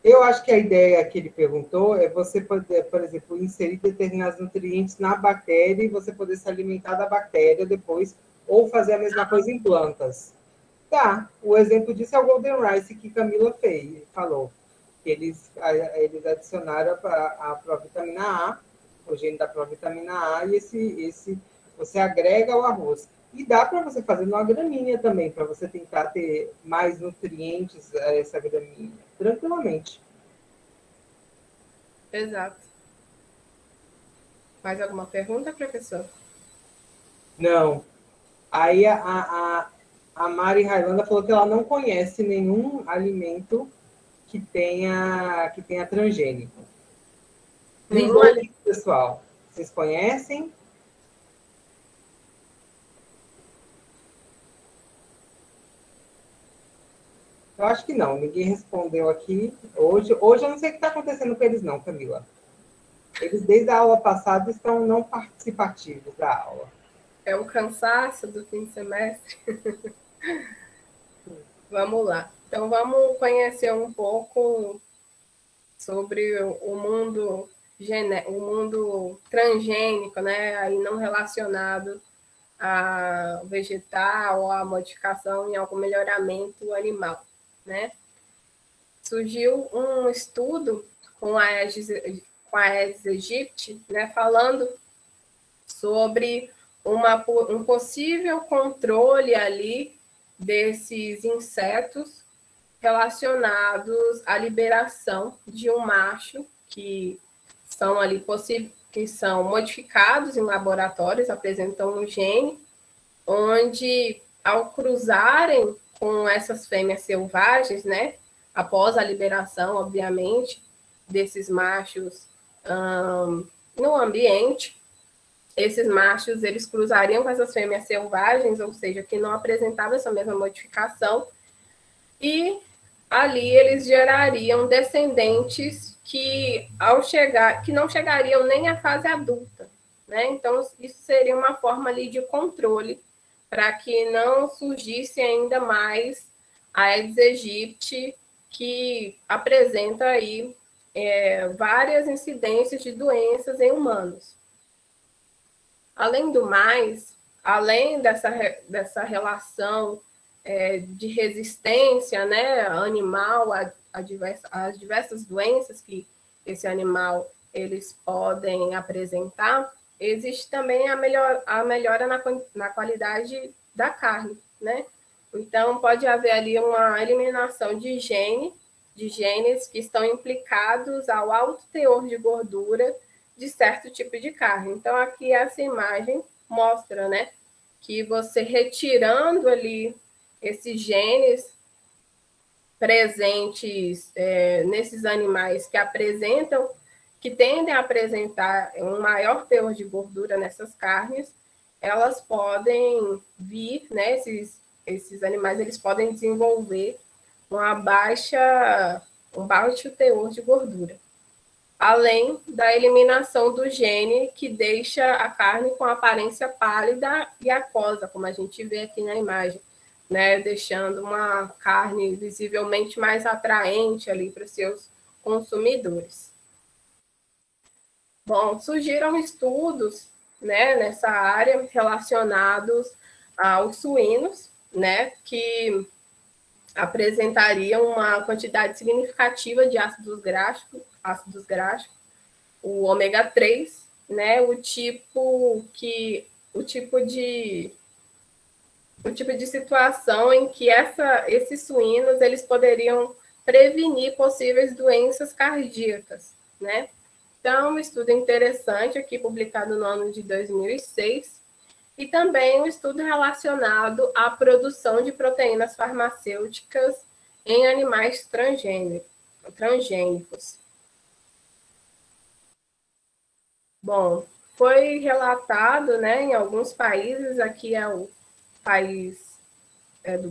Eu acho que a ideia que ele perguntou é você poder, por exemplo, inserir determinados nutrientes na bactéria e você poder se alimentar da bactéria depois, ou fazer a mesma coisa em plantas. Tá, o exemplo disso é o Golden Rice que Camila falou. Eles adicionaram a provitamina A, o gene da provitamina A, e esse você agrega ao arroz. E dá para você fazer numa gramínea também, para você tentar ter mais nutrientes a essa gramínea, tranquilamente. Exato. Mais alguma pergunta, professor? Não. Aí a Mari Railanda falou que ela não conhece nenhum alimento que tenha transgênico. Nenhum alimento, pessoal. Vocês conhecem? Eu acho que não, ninguém respondeu aqui. Hoje eu não sei o que está acontecendo com eles não, Camila. Eles, desde a aula passada, estão não participativos da aula. É o cansaço do fim de semestre. Vamos lá. Então, vamos conhecer um pouco sobre o mundo transgênico, né? Aí não relacionado a vegetal ou a modificação em algum melhoramento animal, né? Surgiu um estudo com a Aedes aegypti, né, falando sobre um possível controle ali desses insetos relacionados à liberação de um macho que são ali que são modificados em laboratórios, apresentam um gene, onde ao cruzarem com essas fêmeas selvagens, né, após a liberação, obviamente, desses machos no ambiente, esses machos eles cruzariam com essas fêmeas selvagens, ou seja, que não apresentavam essa mesma modificação, e ali eles gerariam descendentes que não chegariam nem à fase adulta, né? Então isso seria uma forma ali de controle para que não surgisse ainda mais a Aedes aegypti, que apresenta aí várias incidências de doenças em humanos. Além do mais, além dessa relação de resistência, né, animal às diversas doenças que esse animal eles podem apresentar, existe também a melhora na qualidade da carne, né? Então, pode haver ali uma eliminação de genes que estão implicados ao alto teor de gordura de certo tipo de carne. Então, aqui essa imagem mostra, né, que você retirando ali esses genes presentes nesses animais que tendem a apresentar um maior teor de gordura nessas carnes, elas podem vir, né, esses animais eles podem desenvolver um baixo teor de gordura, além da eliminação do gene que deixa a carne com aparência pálida e aquosa, como a gente vê aqui na imagem, né, deixando uma carne visivelmente mais atraente ali para os seus consumidores. Bom, surgiram estudos, né, nessa área relacionados aos suínos, né, que apresentariam uma quantidade significativa de ácidos graxos, o ômega 3, né, o tipo de situação em que esses suínos eles poderiam prevenir possíveis doenças cardíacas, né? Então, um estudo interessante aqui publicado no ano de 2006, e também um estudo relacionado à produção de proteínas farmacêuticas em animais transgênicos. Bom, foi relatado, né, em alguns países, aqui é o país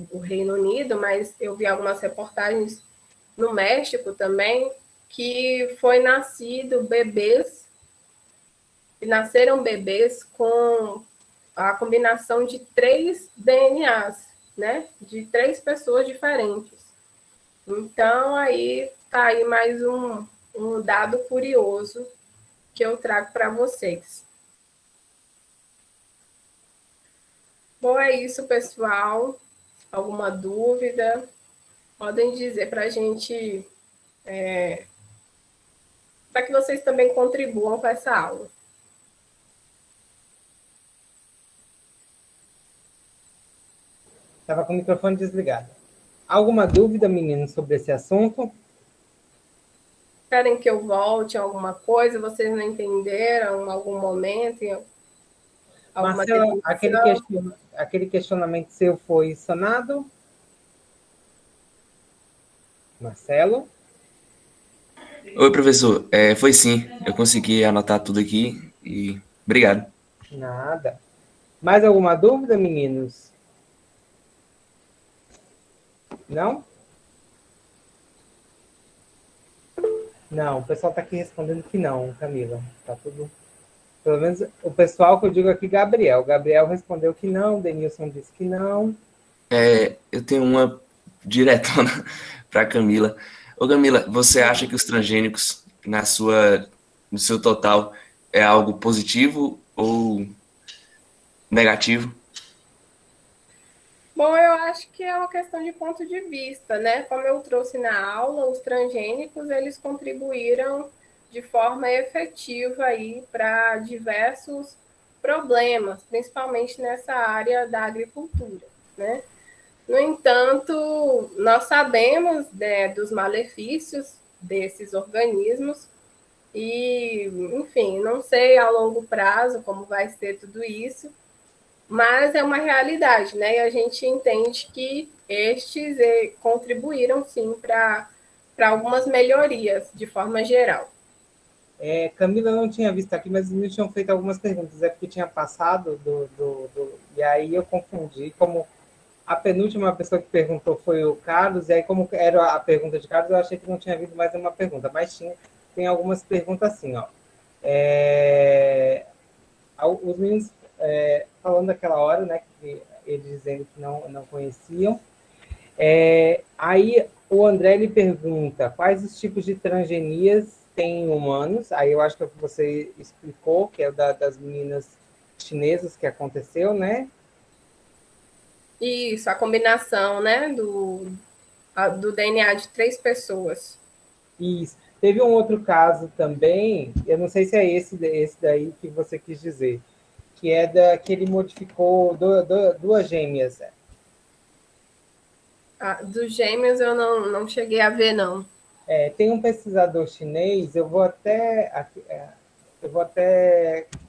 do Reino Unido, mas eu vi algumas reportagens no México também, que nasceram bebês com a combinação de 3 DNAs, né, de 3 pessoas diferentes. Então, aí tá aí mais um dado curioso que eu trago para vocês. Bom, é isso, pessoal. Alguma dúvida? Podem dizer para a gente, para que vocês também contribuam com essa aula. Estava com o microfone desligado. Alguma dúvida, meninos, sobre esse assunto? Querem que eu volte a alguma coisa? Vocês não entenderam em algum momento? Marcelo, aquele questionamento seu foi sanado? Marcelo? Oi, professor. Foi sim. Eu consegui anotar tudo aqui e obrigado. Nada. Mais alguma dúvida, meninos? Não? Não, o pessoal está aqui respondendo que não, Camila. Tá tudo... Pelo menos o pessoal que eu digo aqui, Gabriel. Gabriel respondeu que não, Denilson disse que não. Eu tenho uma diretona para Camila. Ô, Camila, você acha que os transgênicos, no seu total, é algo positivo ou negativo? Bom, eu acho que é uma questão de ponto de vista, né? Como eu trouxe na aula, os transgênicos, eles contribuíram de forma efetiva aí para diversos problemas, principalmente nessa área da agricultura, né? No entanto, nós sabemos, né, dos malefícios desses organismos e, enfim, não sei a longo prazo como vai ser tudo isso, mas é uma realidade, né? E a gente entende que estes contribuíram, sim, para algumas melhorias, de forma geral. Camila não tinha visto aqui, mas eles tinham feito algumas perguntas. É porque tinha passado e aí eu confundi. Como a penúltima pessoa que perguntou foi o Carlos, e aí como era a pergunta de Carlos, eu achei que não tinha havido mais uma pergunta. Mas tem algumas perguntas assim, ó. Os meninos falando daquela hora, né, que eles dizendo que não conheciam. Aí o André ele pergunta quais os tipos de transgenias tem em humanos. Aí eu acho que você explicou, que é das meninas chinesas que aconteceu, né? Isso, a combinação, né, do DNA de 3 pessoas. Isso. Teve um outro caso também, eu não sei se é esse daí que você quis dizer, que é que ele modificou duas gêmeas. Dos gêmeos eu não cheguei a ver, não. Tem um pesquisador chinês, eu vou até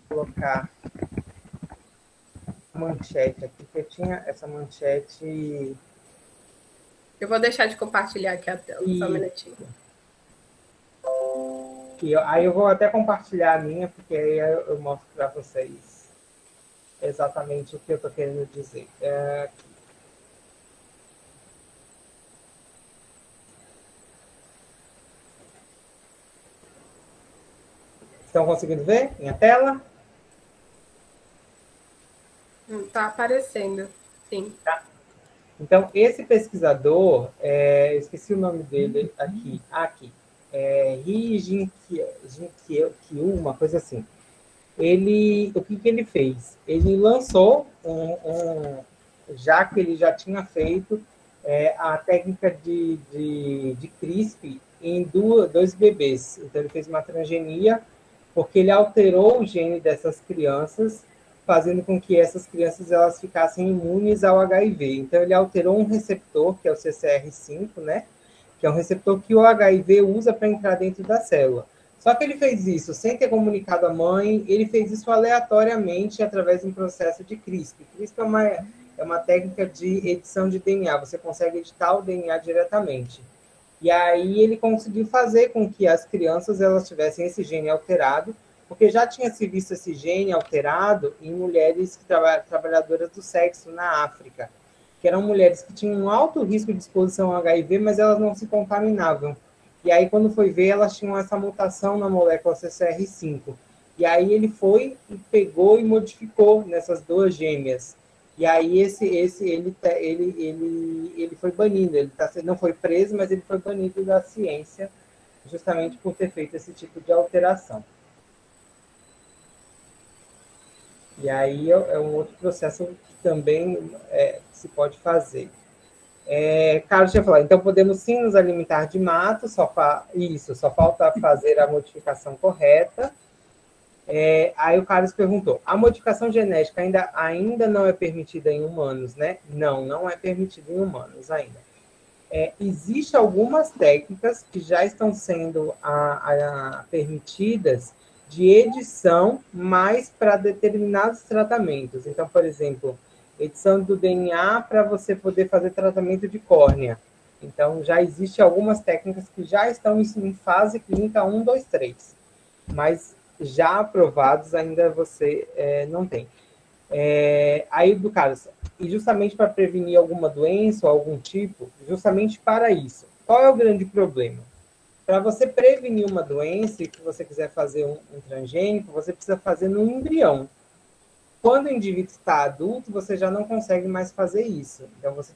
colocar a manchete aqui, que eu tinha essa manchete. Eu vou deixar de compartilhar aqui a tela, só um minutinho. Aí eu vou até compartilhar a minha, porque aí eu mostro para vocês exatamente o que eu estou querendo dizer. Estão conseguindo ver minha tela? Está aparecendo, sim. Tá. Então, esse pesquisador, eu esqueci o nome dele aqui, Ri Jinkyu, uma coisa assim. O que ele fez? Ele lançou, já que ele já tinha feito a técnica de CRISPR em dois bebês. Então, ele fez uma transgenia, porque ele alterou o gene dessas crianças, fazendo com que essas crianças elas ficassem imunes ao HIV. Então, ele alterou um receptor, que é o CCR5, né? Que é um receptor que o HIV usa para entrar dentro da célula. Só que ele fez isso sem ter comunicado à mãe, ele fez isso aleatoriamente através de um processo de CRISPR. CRISPR é uma técnica de edição de DNA, você consegue editar o DNA diretamente. E aí ele conseguiu fazer com que as crianças elas tivessem esse gene alterado, porque já tinha se visto esse gene alterado em mulheres trabalhadoras do sexo na África, que eram mulheres que tinham um alto risco de exposição ao HIV, mas elas não se contaminavam. E aí, quando foi ver, elas tinham essa mutação na molécula CCR5. E aí ele foi e pegou e modificou nessas duas gêmeas. E aí ele foi banido. Ele não foi preso, mas ele foi banido da ciência, justamente por ter feito esse tipo de alteração. E aí é um outro processo que também se pode fazer. Carlos tinha falado, então podemos sim nos alimentar de mato, só falta fazer a modificação correta. Aí o Carlos perguntou, a modificação genética ainda não é permitida em humanos, né? Não é permitida em humanos ainda. Existem algumas técnicas que já estão sendo permitidas de edição, mas para determinados tratamentos. Então, por exemplo, edição do DNA para você poder fazer tratamento de córnea. Então, já existem algumas técnicas que já estão em fase clínica 1, 2, 3. Mas já aprovados ainda você não tem. Aí, do Carlos, e justamente para prevenir alguma doença ou algum tipo, justamente para isso. Qual é o grande problema? Para você prevenir uma doença e que você quiser fazer um transgênico, você precisa fazer no embrião. Quando o indivíduo está adulto, você já não consegue mais fazer isso. Então, você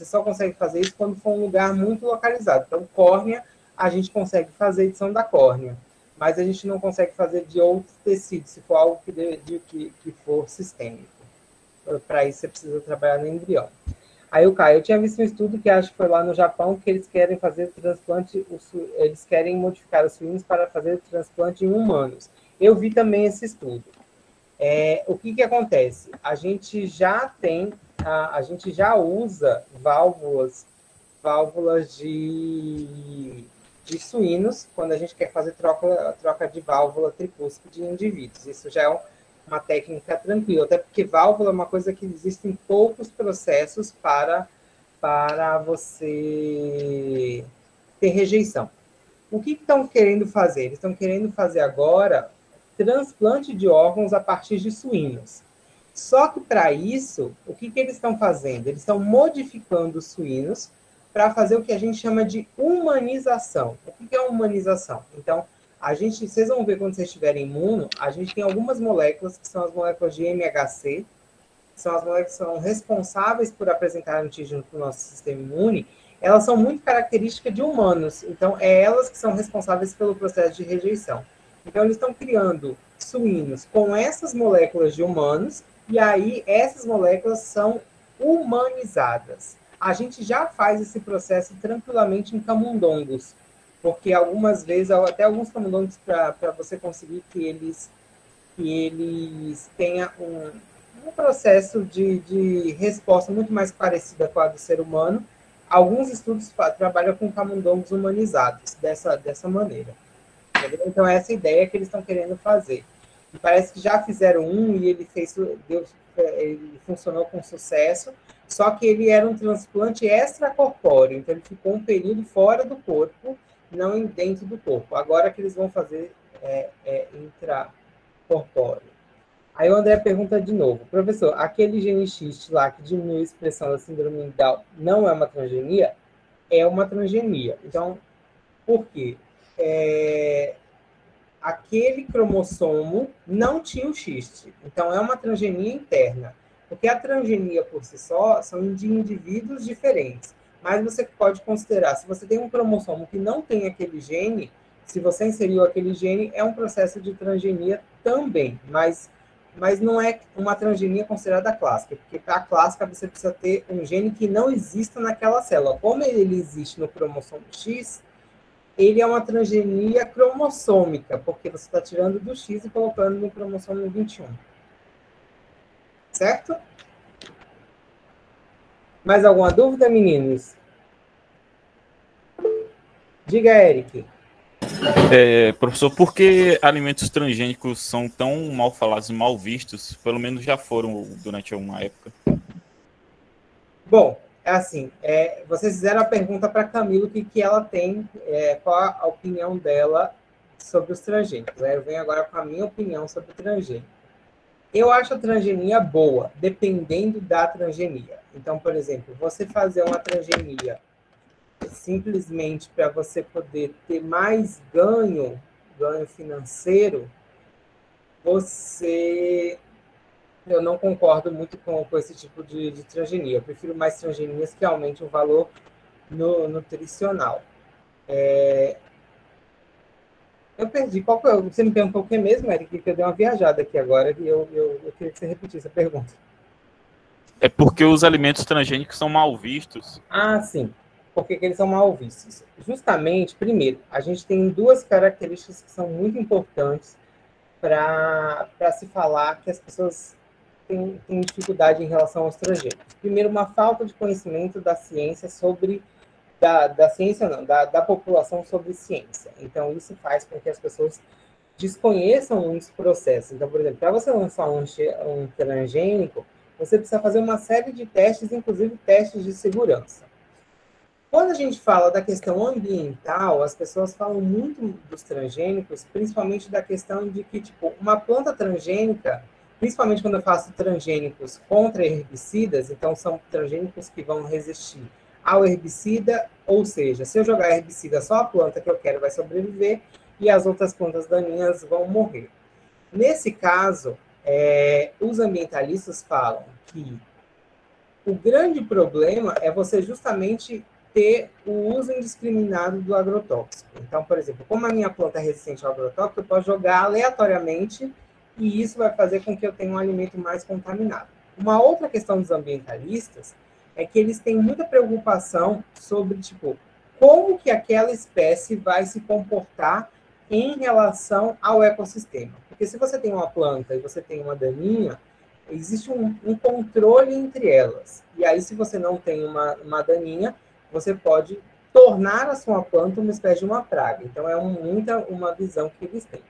só consegue fazer isso quando for um lugar muito localizado. Então, córnea, a gente consegue fazer edição da córnea, mas a gente não consegue fazer de outros tecidos, se for algo que for sistêmico. para isso você precisa trabalhar no embrião. Aí o Caio, eu tinha visto um estudo que acho que foi lá no Japão, que eles querem fazer transplante, eles querem modificar os suínos para fazer transplante em humanos. Eu vi também esse estudo. O que acontece? A gente já usa válvulas de suínos quando a gente quer fazer troca de válvula tricúspide em indivíduos. Isso já é uma técnica tranquila, até porque válvula é uma coisa que existem poucos processos para você ter rejeição. O que estão querendo fazer? Eles estão querendo fazer agora transplante de órgãos a partir de suínos. Só que para isso, o que eles estão fazendo? Eles estão modificando os suínos para fazer o que a gente chama de humanização. O que é humanização? Então, vocês vão ver quando vocês estiverem imuno, a gente tem algumas moléculas, que são as moléculas de MHC, que são as moléculas que são responsáveis por apresentar antígeno para o nosso sistema imune. Elas são muito características de humanos, então é elas que são responsáveis pelo processo de rejeição. Então, eles estão criando suínos com essas moléculas de humanos, e aí essas moléculas são humanizadas. A gente já faz esse processo tranquilamente em camundongos, porque algumas vezes, até alguns camundongos, para você conseguir que eles tenham um processo de resposta muito mais parecida com a do ser humano, alguns estudos trabalham com camundongos humanizados dessa maneira. Entendeu? Então, essa ideia que eles estão querendo fazer. E parece que já fizeram um e ele funcionou com sucesso, só que ele era um transplante extracorpóreo, então ele ficou um período fora do corpo, não dentro do corpo. Agora que eles vão fazer intracorpóreo. Aí o André pergunta de novo, professor, aquele gene X lá que diminui a expressão da síndrome de Down não é uma transgenia? É uma transgenia. Então, por quê? Aquele cromossomo não tinha o X. Então, é uma transgenia interna. Porque a transgenia por si só são de indivíduos diferentes. Mas você pode considerar, se você tem um cromossomo que não tem aquele gene, se você inseriu aquele gene, é um processo de transgenia também. Mas não é uma transgenia considerada clássica, porque para a clássica você precisa ter um gene que não exista naquela célula. Como ele existe no cromossomo X, ele é uma transgenia cromossômica, porque você está tirando do X e colocando no cromossomo 21. Certo? Mais alguma dúvida, meninos? Diga, Eric. Professor, por que alimentos transgênicos são tão mal falados e mal vistos? Pelo menos já foram durante uma época. Bom, assim, vocês fizeram a pergunta para a Camila, o que ela tem, qual a opinião dela sobre os transgênicos. Eu venho agora com a minha opinião sobre o transgênico. Eu acho a transgenia boa, dependendo da transgenia. Então, por exemplo, você fazer uma transgenia simplesmente para você poder ter mais ganho financeiro, eu não concordo muito com esse tipo de transgenia. Eu prefiro mais transgenias que aumentem o valor nutricional. Eu perdi. Você me perguntou o que mesmo, Eric? Que eu dei uma viajada aqui agora e eu queria que você repetisse a pergunta. É porque os alimentos transgênicos são mal vistos. Ah, sim. Por que eles são mal vistos? Justamente, primeiro, a gente tem duas características que são muito importantes para se falar que as pessoas têm dificuldade em relação aos transgênicos. Primeiro, uma falta de conhecimento da ciência da população sobre ciência. Então, isso faz com que as pessoas desconheçam muitos processos. Então, por exemplo, para você lançar um transgênico, você precisa fazer uma série de testes, inclusive testes de segurança. Quando a gente fala da questão ambiental, as pessoas falam muito dos transgênicos, principalmente da questão de que, uma planta transgênica, principalmente quando eu faço transgênicos contra herbicidas, então são transgênicos que vão resistir ao herbicida, ou seja, se eu jogar herbicida, só a planta que eu quero vai sobreviver e as outras plantas daninhas vão morrer. Nesse caso, os ambientalistas falam que o grande problema é você justamente ter o uso indiscriminado do agrotóxico. Então, por exemplo, como a minha planta é resistente ao agrotóxico, eu posso jogar aleatoriamente e isso vai fazer com que eu tenha um alimento mais contaminado. Uma outra questão dos ambientalistas é que eles têm muita preocupação sobre, tipo, como que aquela espécie vai se comportar em relação ao ecossistema. Porque se você tem uma planta e você tem uma daninha, existe um controle entre elas. E aí, se você não tem uma daninha, você pode tornar a sua planta uma espécie de uma praga. Então, é uma visão que eles têm.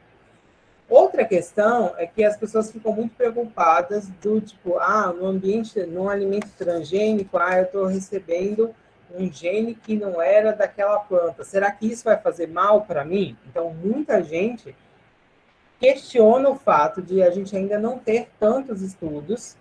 Outra questão é que as pessoas ficam muito preocupadas do tipo, no ambiente, num alimento transgênico, eu estou recebendo um gene que não era daquela planta. Será que isso vai fazer mal para mim? Então, muita gente questiona o fato de a gente ainda não ter tantos estudos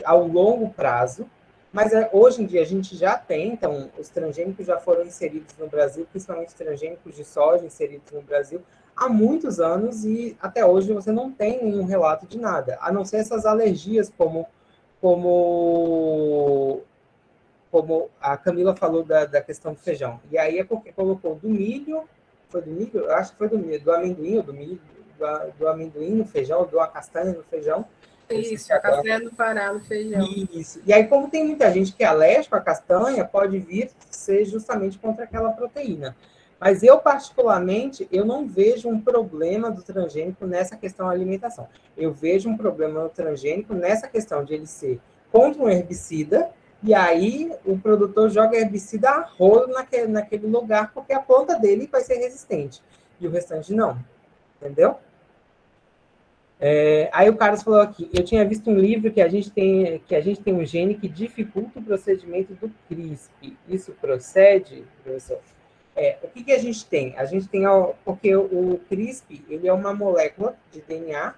ao longo prazo, mas hoje em dia a gente já tem, então, os transgênicos já foram inseridos no Brasil, principalmente transgênicos de soja inseridos no Brasil, há muitos anos, e até hoje você não tem nenhum relato de nada, a não ser essas alergias, como a Camila falou da questão do feijão. E aí é porque colocou do milho, foi do milho? Eu acho que foi do milho, do amendoim, ou do milho, do amendoim no feijão, do a castanha no feijão. Isso, a castanha do Pará no feijão. Isso. E aí, como tem muita gente que é alérgico à castanha, pode vir ser justamente contra aquela proteína. Mas eu, particularmente, eu não vejo um problema do transgênico nessa questão da alimentação. Eu vejo um problema do transgênico nessa questão de ele ser contra um herbicida, e aí o produtor joga herbicida a rolo naquele lugar, porque a planta dele vai ser resistente, e o restante não. Entendeu? Aí o Carlos falou aqui, eu tinha visto um livro que a gente tem um gene que dificulta o procedimento do CRISP. Isso procede, professor? O que a gente tem? A gente tem, porque o CRISP, ele é uma molécula de DNA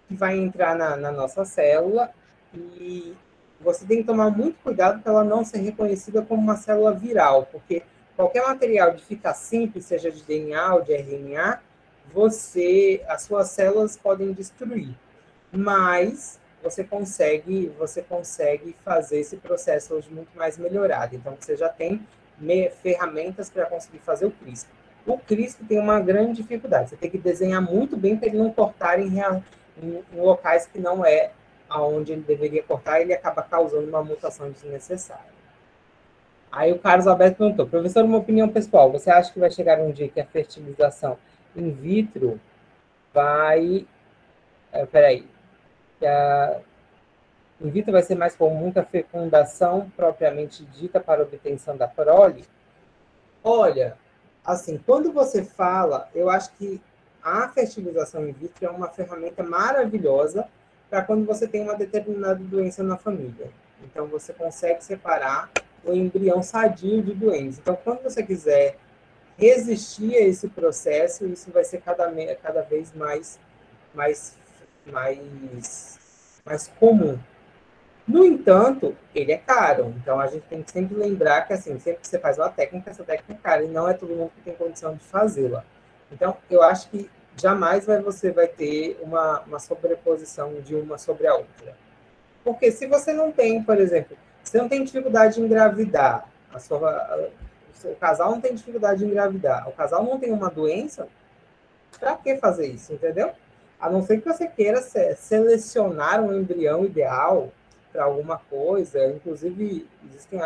que vai entrar na nossa célula, e você tem que tomar muito cuidado para ela não ser reconhecida como uma célula viral, porque qualquer material de fita simples, seja de DNA ou de RNA, as suas células podem destruir, mas você consegue fazer esse processo hoje muito mais melhorado. Então, você já tem ferramentas para conseguir fazer o CRISP. O CRISP tem uma grande dificuldade. Você tem que desenhar muito bem para ele não cortar em locais que não é aonde ele deveria cortar, ele acaba causando uma mutação desnecessária. Aí o Carlos Alberto perguntou, professor, uma opinião pessoal, você acha que vai chegar um dia que a fertilização in vitro vai... in vitro vai ser mais comum que a fecundação propriamente dita para obtenção da prole? Olha, assim, quando você fala, eu acho que a fertilização in vitro é uma ferramenta maravilhosa para quando você tem uma determinada doença na família. Então, você consegue separar o embrião sadio de doentes. Então, quando você quiser resistir a esse processo, isso vai ser cada vez mais comum. No entanto, ele é caro. Então, a gente tem que sempre lembrar que, assim, sempre que você faz uma técnica, essa técnica é cara, e não é todo mundo que tem condição de fazê-la. Então, eu acho que jamais você vai ter uma sobreposição de uma sobre a outra. Porque se você não tem, por exemplo, você não tem dificuldade de engravidar, o casal não tem dificuldade de engravidar, o casal não tem uma doença, para que fazer isso, entendeu? A não ser que você queira selecionar um embrião ideal para alguma coisa. Inclusive, existem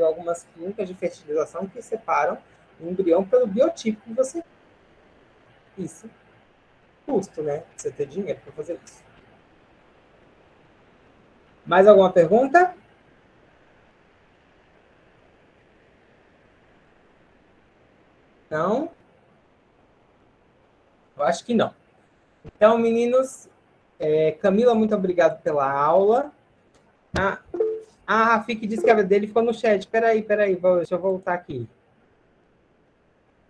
algumas clínicas de fertilização que separam o embrião pelo biotipo que você tem. Isso. Custo, né? Você ter dinheiro para fazer isso. Mais alguma pergunta? Não? Eu acho que não. Então, meninos, Camila, muito obrigado pela aula. A Rafik disse que a dele ficou no chat. Espera aí, deixa eu voltar aqui.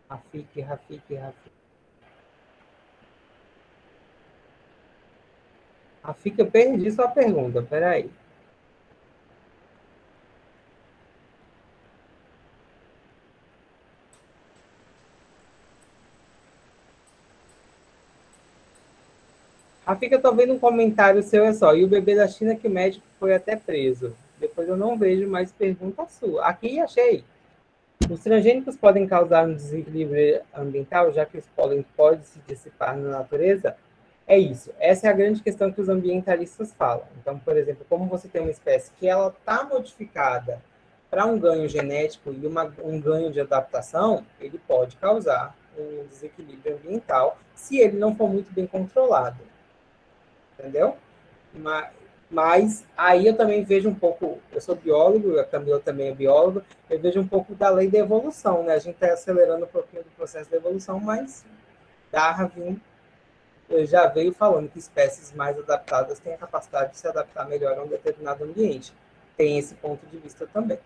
Rafik. Rafik, eu perdi sua pergunta, espera aí. Rafik, eu tô vendo um comentário seu, e o bebê da China que o médico foi até preso. Depois eu não vejo mais pergunta sua. Aqui, achei. Os transgênicos podem causar um desequilíbrio ambiental, já que os pólen podem se dissipar na natureza? É isso. Essa é a grande questão que os ambientalistas falam. Então, por exemplo, como você tem uma espécie que ela está modificada para um ganho genético e um ganho de adaptação, ele pode causar um desequilíbrio ambiental se ele não for muito bem controlado. Entendeu? Mas aí eu também vejo um pouco, eu sou biólogo, a Camila também é bióloga, eu vejo um pouco da lei da evolução, né? A gente está acelerando um pouquinho do processo da evolução, mas Darwin já veio falando que espécies mais adaptadas têm a capacidade de se adaptar melhor a um determinado ambiente. Tem esse ponto de vista também.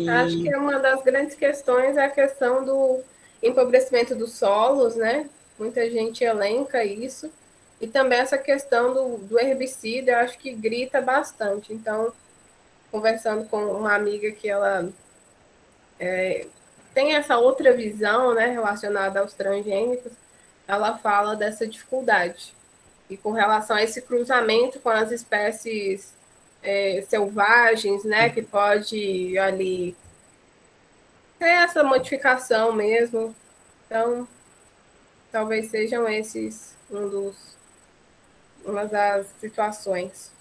Acho que uma das grandes questões é a questão do empobrecimento dos solos, né? Muita gente elenca isso. E também essa questão do herbicida, eu acho que grita bastante. Então, conversando com uma amiga que ela tem essa outra visão, né, relacionada aos transgênicos, ela fala dessa dificuldade. E com relação a esse cruzamento com as espécies selvagens, né, que pode ali ter essa modificação mesmo. Então, talvez sejam esses uma das situações.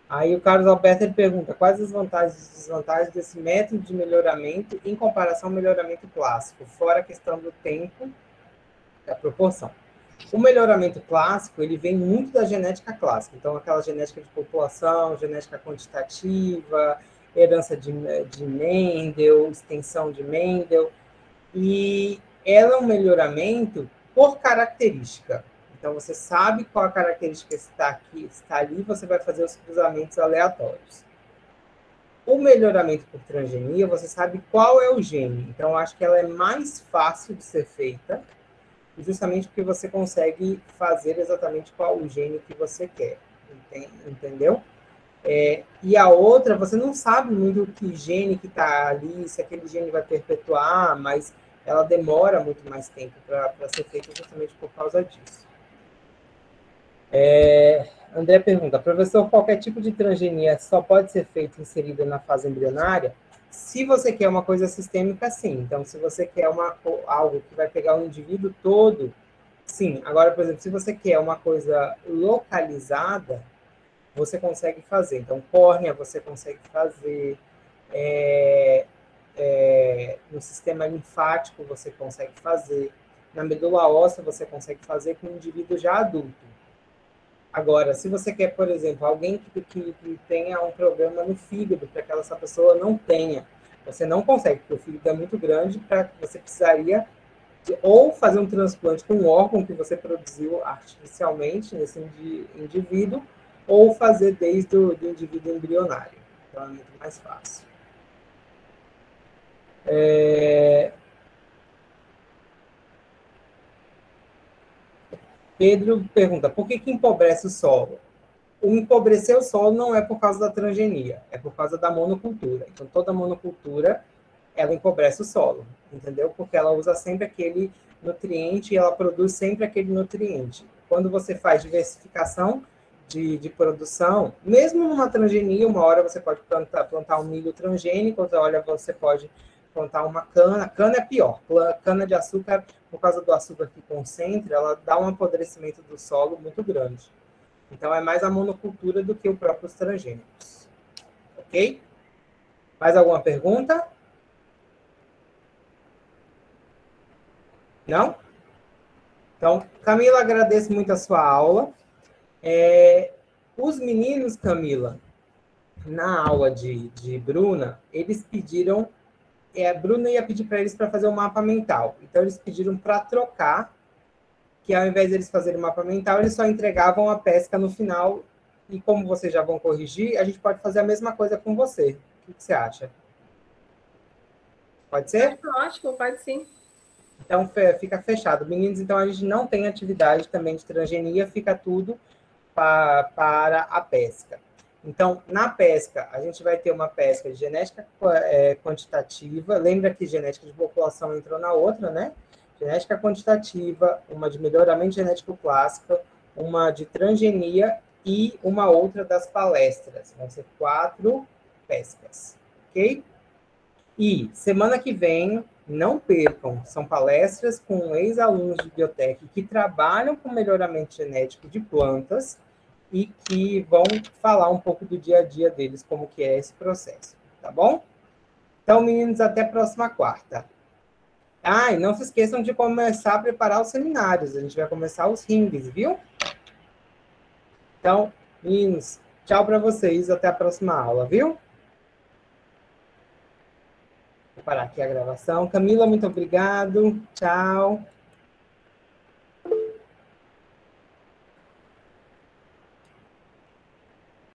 Aí o Carlos Alberto ele pergunta quais as vantagens e desvantagens desse método de melhoramento em comparação ao melhoramento clássico, fora a questão do tempo, da proporção. O melhoramento clássico, ele vem muito da genética clássica, então aquela genética de população, genética quantitativa, herança de Mendel, extensão de Mendel, e ela é um melhoramento por característica. Então, você sabe qual a característica está ali, você vai fazer os cruzamentos aleatórios. O melhoramento por transgenia, você sabe qual é o gene. Então, acho que ela é mais fácil de ser feita, justamente porque você consegue fazer exatamente qual o gene que você quer. Entendeu? E a outra, você não sabe muito que gene que está ali, se aquele gene vai perpetuar, mas ela demora muito mais tempo para ser feita justamente por causa disso. André pergunta, professor, qualquer tipo de transgenia só pode ser feito inserida na fase embrionária? Se você quer uma coisa sistêmica, sim. Então, se você quer algo que vai pegar o indivíduo todo, sim. Agora, por exemplo, se você quer uma coisa localizada, você consegue fazer. Então, córnea você consegue fazer, no sistema linfático você consegue fazer, na medula óssea você consegue fazer com um indivíduo já adulto. Agora, se você quer, por exemplo, alguém que tenha um problema no fígado, para que essa pessoa não tenha, você não consegue, porque o fígado é muito grande, você precisaria ou fazer um transplante com um órgão que você produziu artificialmente nesse indivíduo, ou fazer desde o indivíduo embrionário. Então, é muito mais fácil. Pedro pergunta, por que empobrece o solo? O empobrecer o solo não é por causa da transgenia, é por causa da monocultura. Então, toda monocultura, ela empobrece o solo, entendeu? Porque ela usa sempre aquele nutriente e ela produz sempre aquele nutriente. Quando você faz diversificação de produção, mesmo numa transgenia, uma hora você pode plantar um milho transgênico, outra hora você pode plantar uma cana. Cana é pior. Cana de açúcar, por causa do açúcar que concentra, ela dá um apodrecimento do solo muito grande. Então, é mais a monocultura do que os próprios transgênicos. Ok? Mais alguma pergunta? Não? Então, Camila, agradeço muito a sua aula. Os meninos, Camila, na aula de Bruna, eles pediram... a Bruna ia pedir para eles para fazer um mapa mental. Então, eles pediram para trocar, que ao invés de eles fazerem o mapa mental, eles só entregavam a pesca no final. E como vocês já vão corrigir, a gente pode fazer a mesma coisa com você. O que você acha? Pode ser? Ótimo, pode sim. Então, fica fechado. Meninos, então, a gente não tem atividade também de transgenia, fica tudo para a pesca. Então, na pesca, a gente vai ter uma pesca de genética quantitativa. Lembra que genética de população entrou na outra, né? Genética quantitativa, uma de melhoramento genético clássico, uma de transgenia e uma outra das palestras. Vão ser 4 pescas, ok? E semana que vem Não percam, são palestras com ex-alunos de biotec que trabalham com melhoramento genético de plantas e que vão falar um pouco do dia a dia deles, como que é esse processo, tá bom? Então, meninos, até a próxima quarta. Ah, e não se esqueçam de começar a preparar os seminários, a gente vai começar os rings, viu? Então, meninos, tchau para vocês, até a próxima aula, viu? Vou parar aqui a gravação. Camila, muito obrigado. Tchau.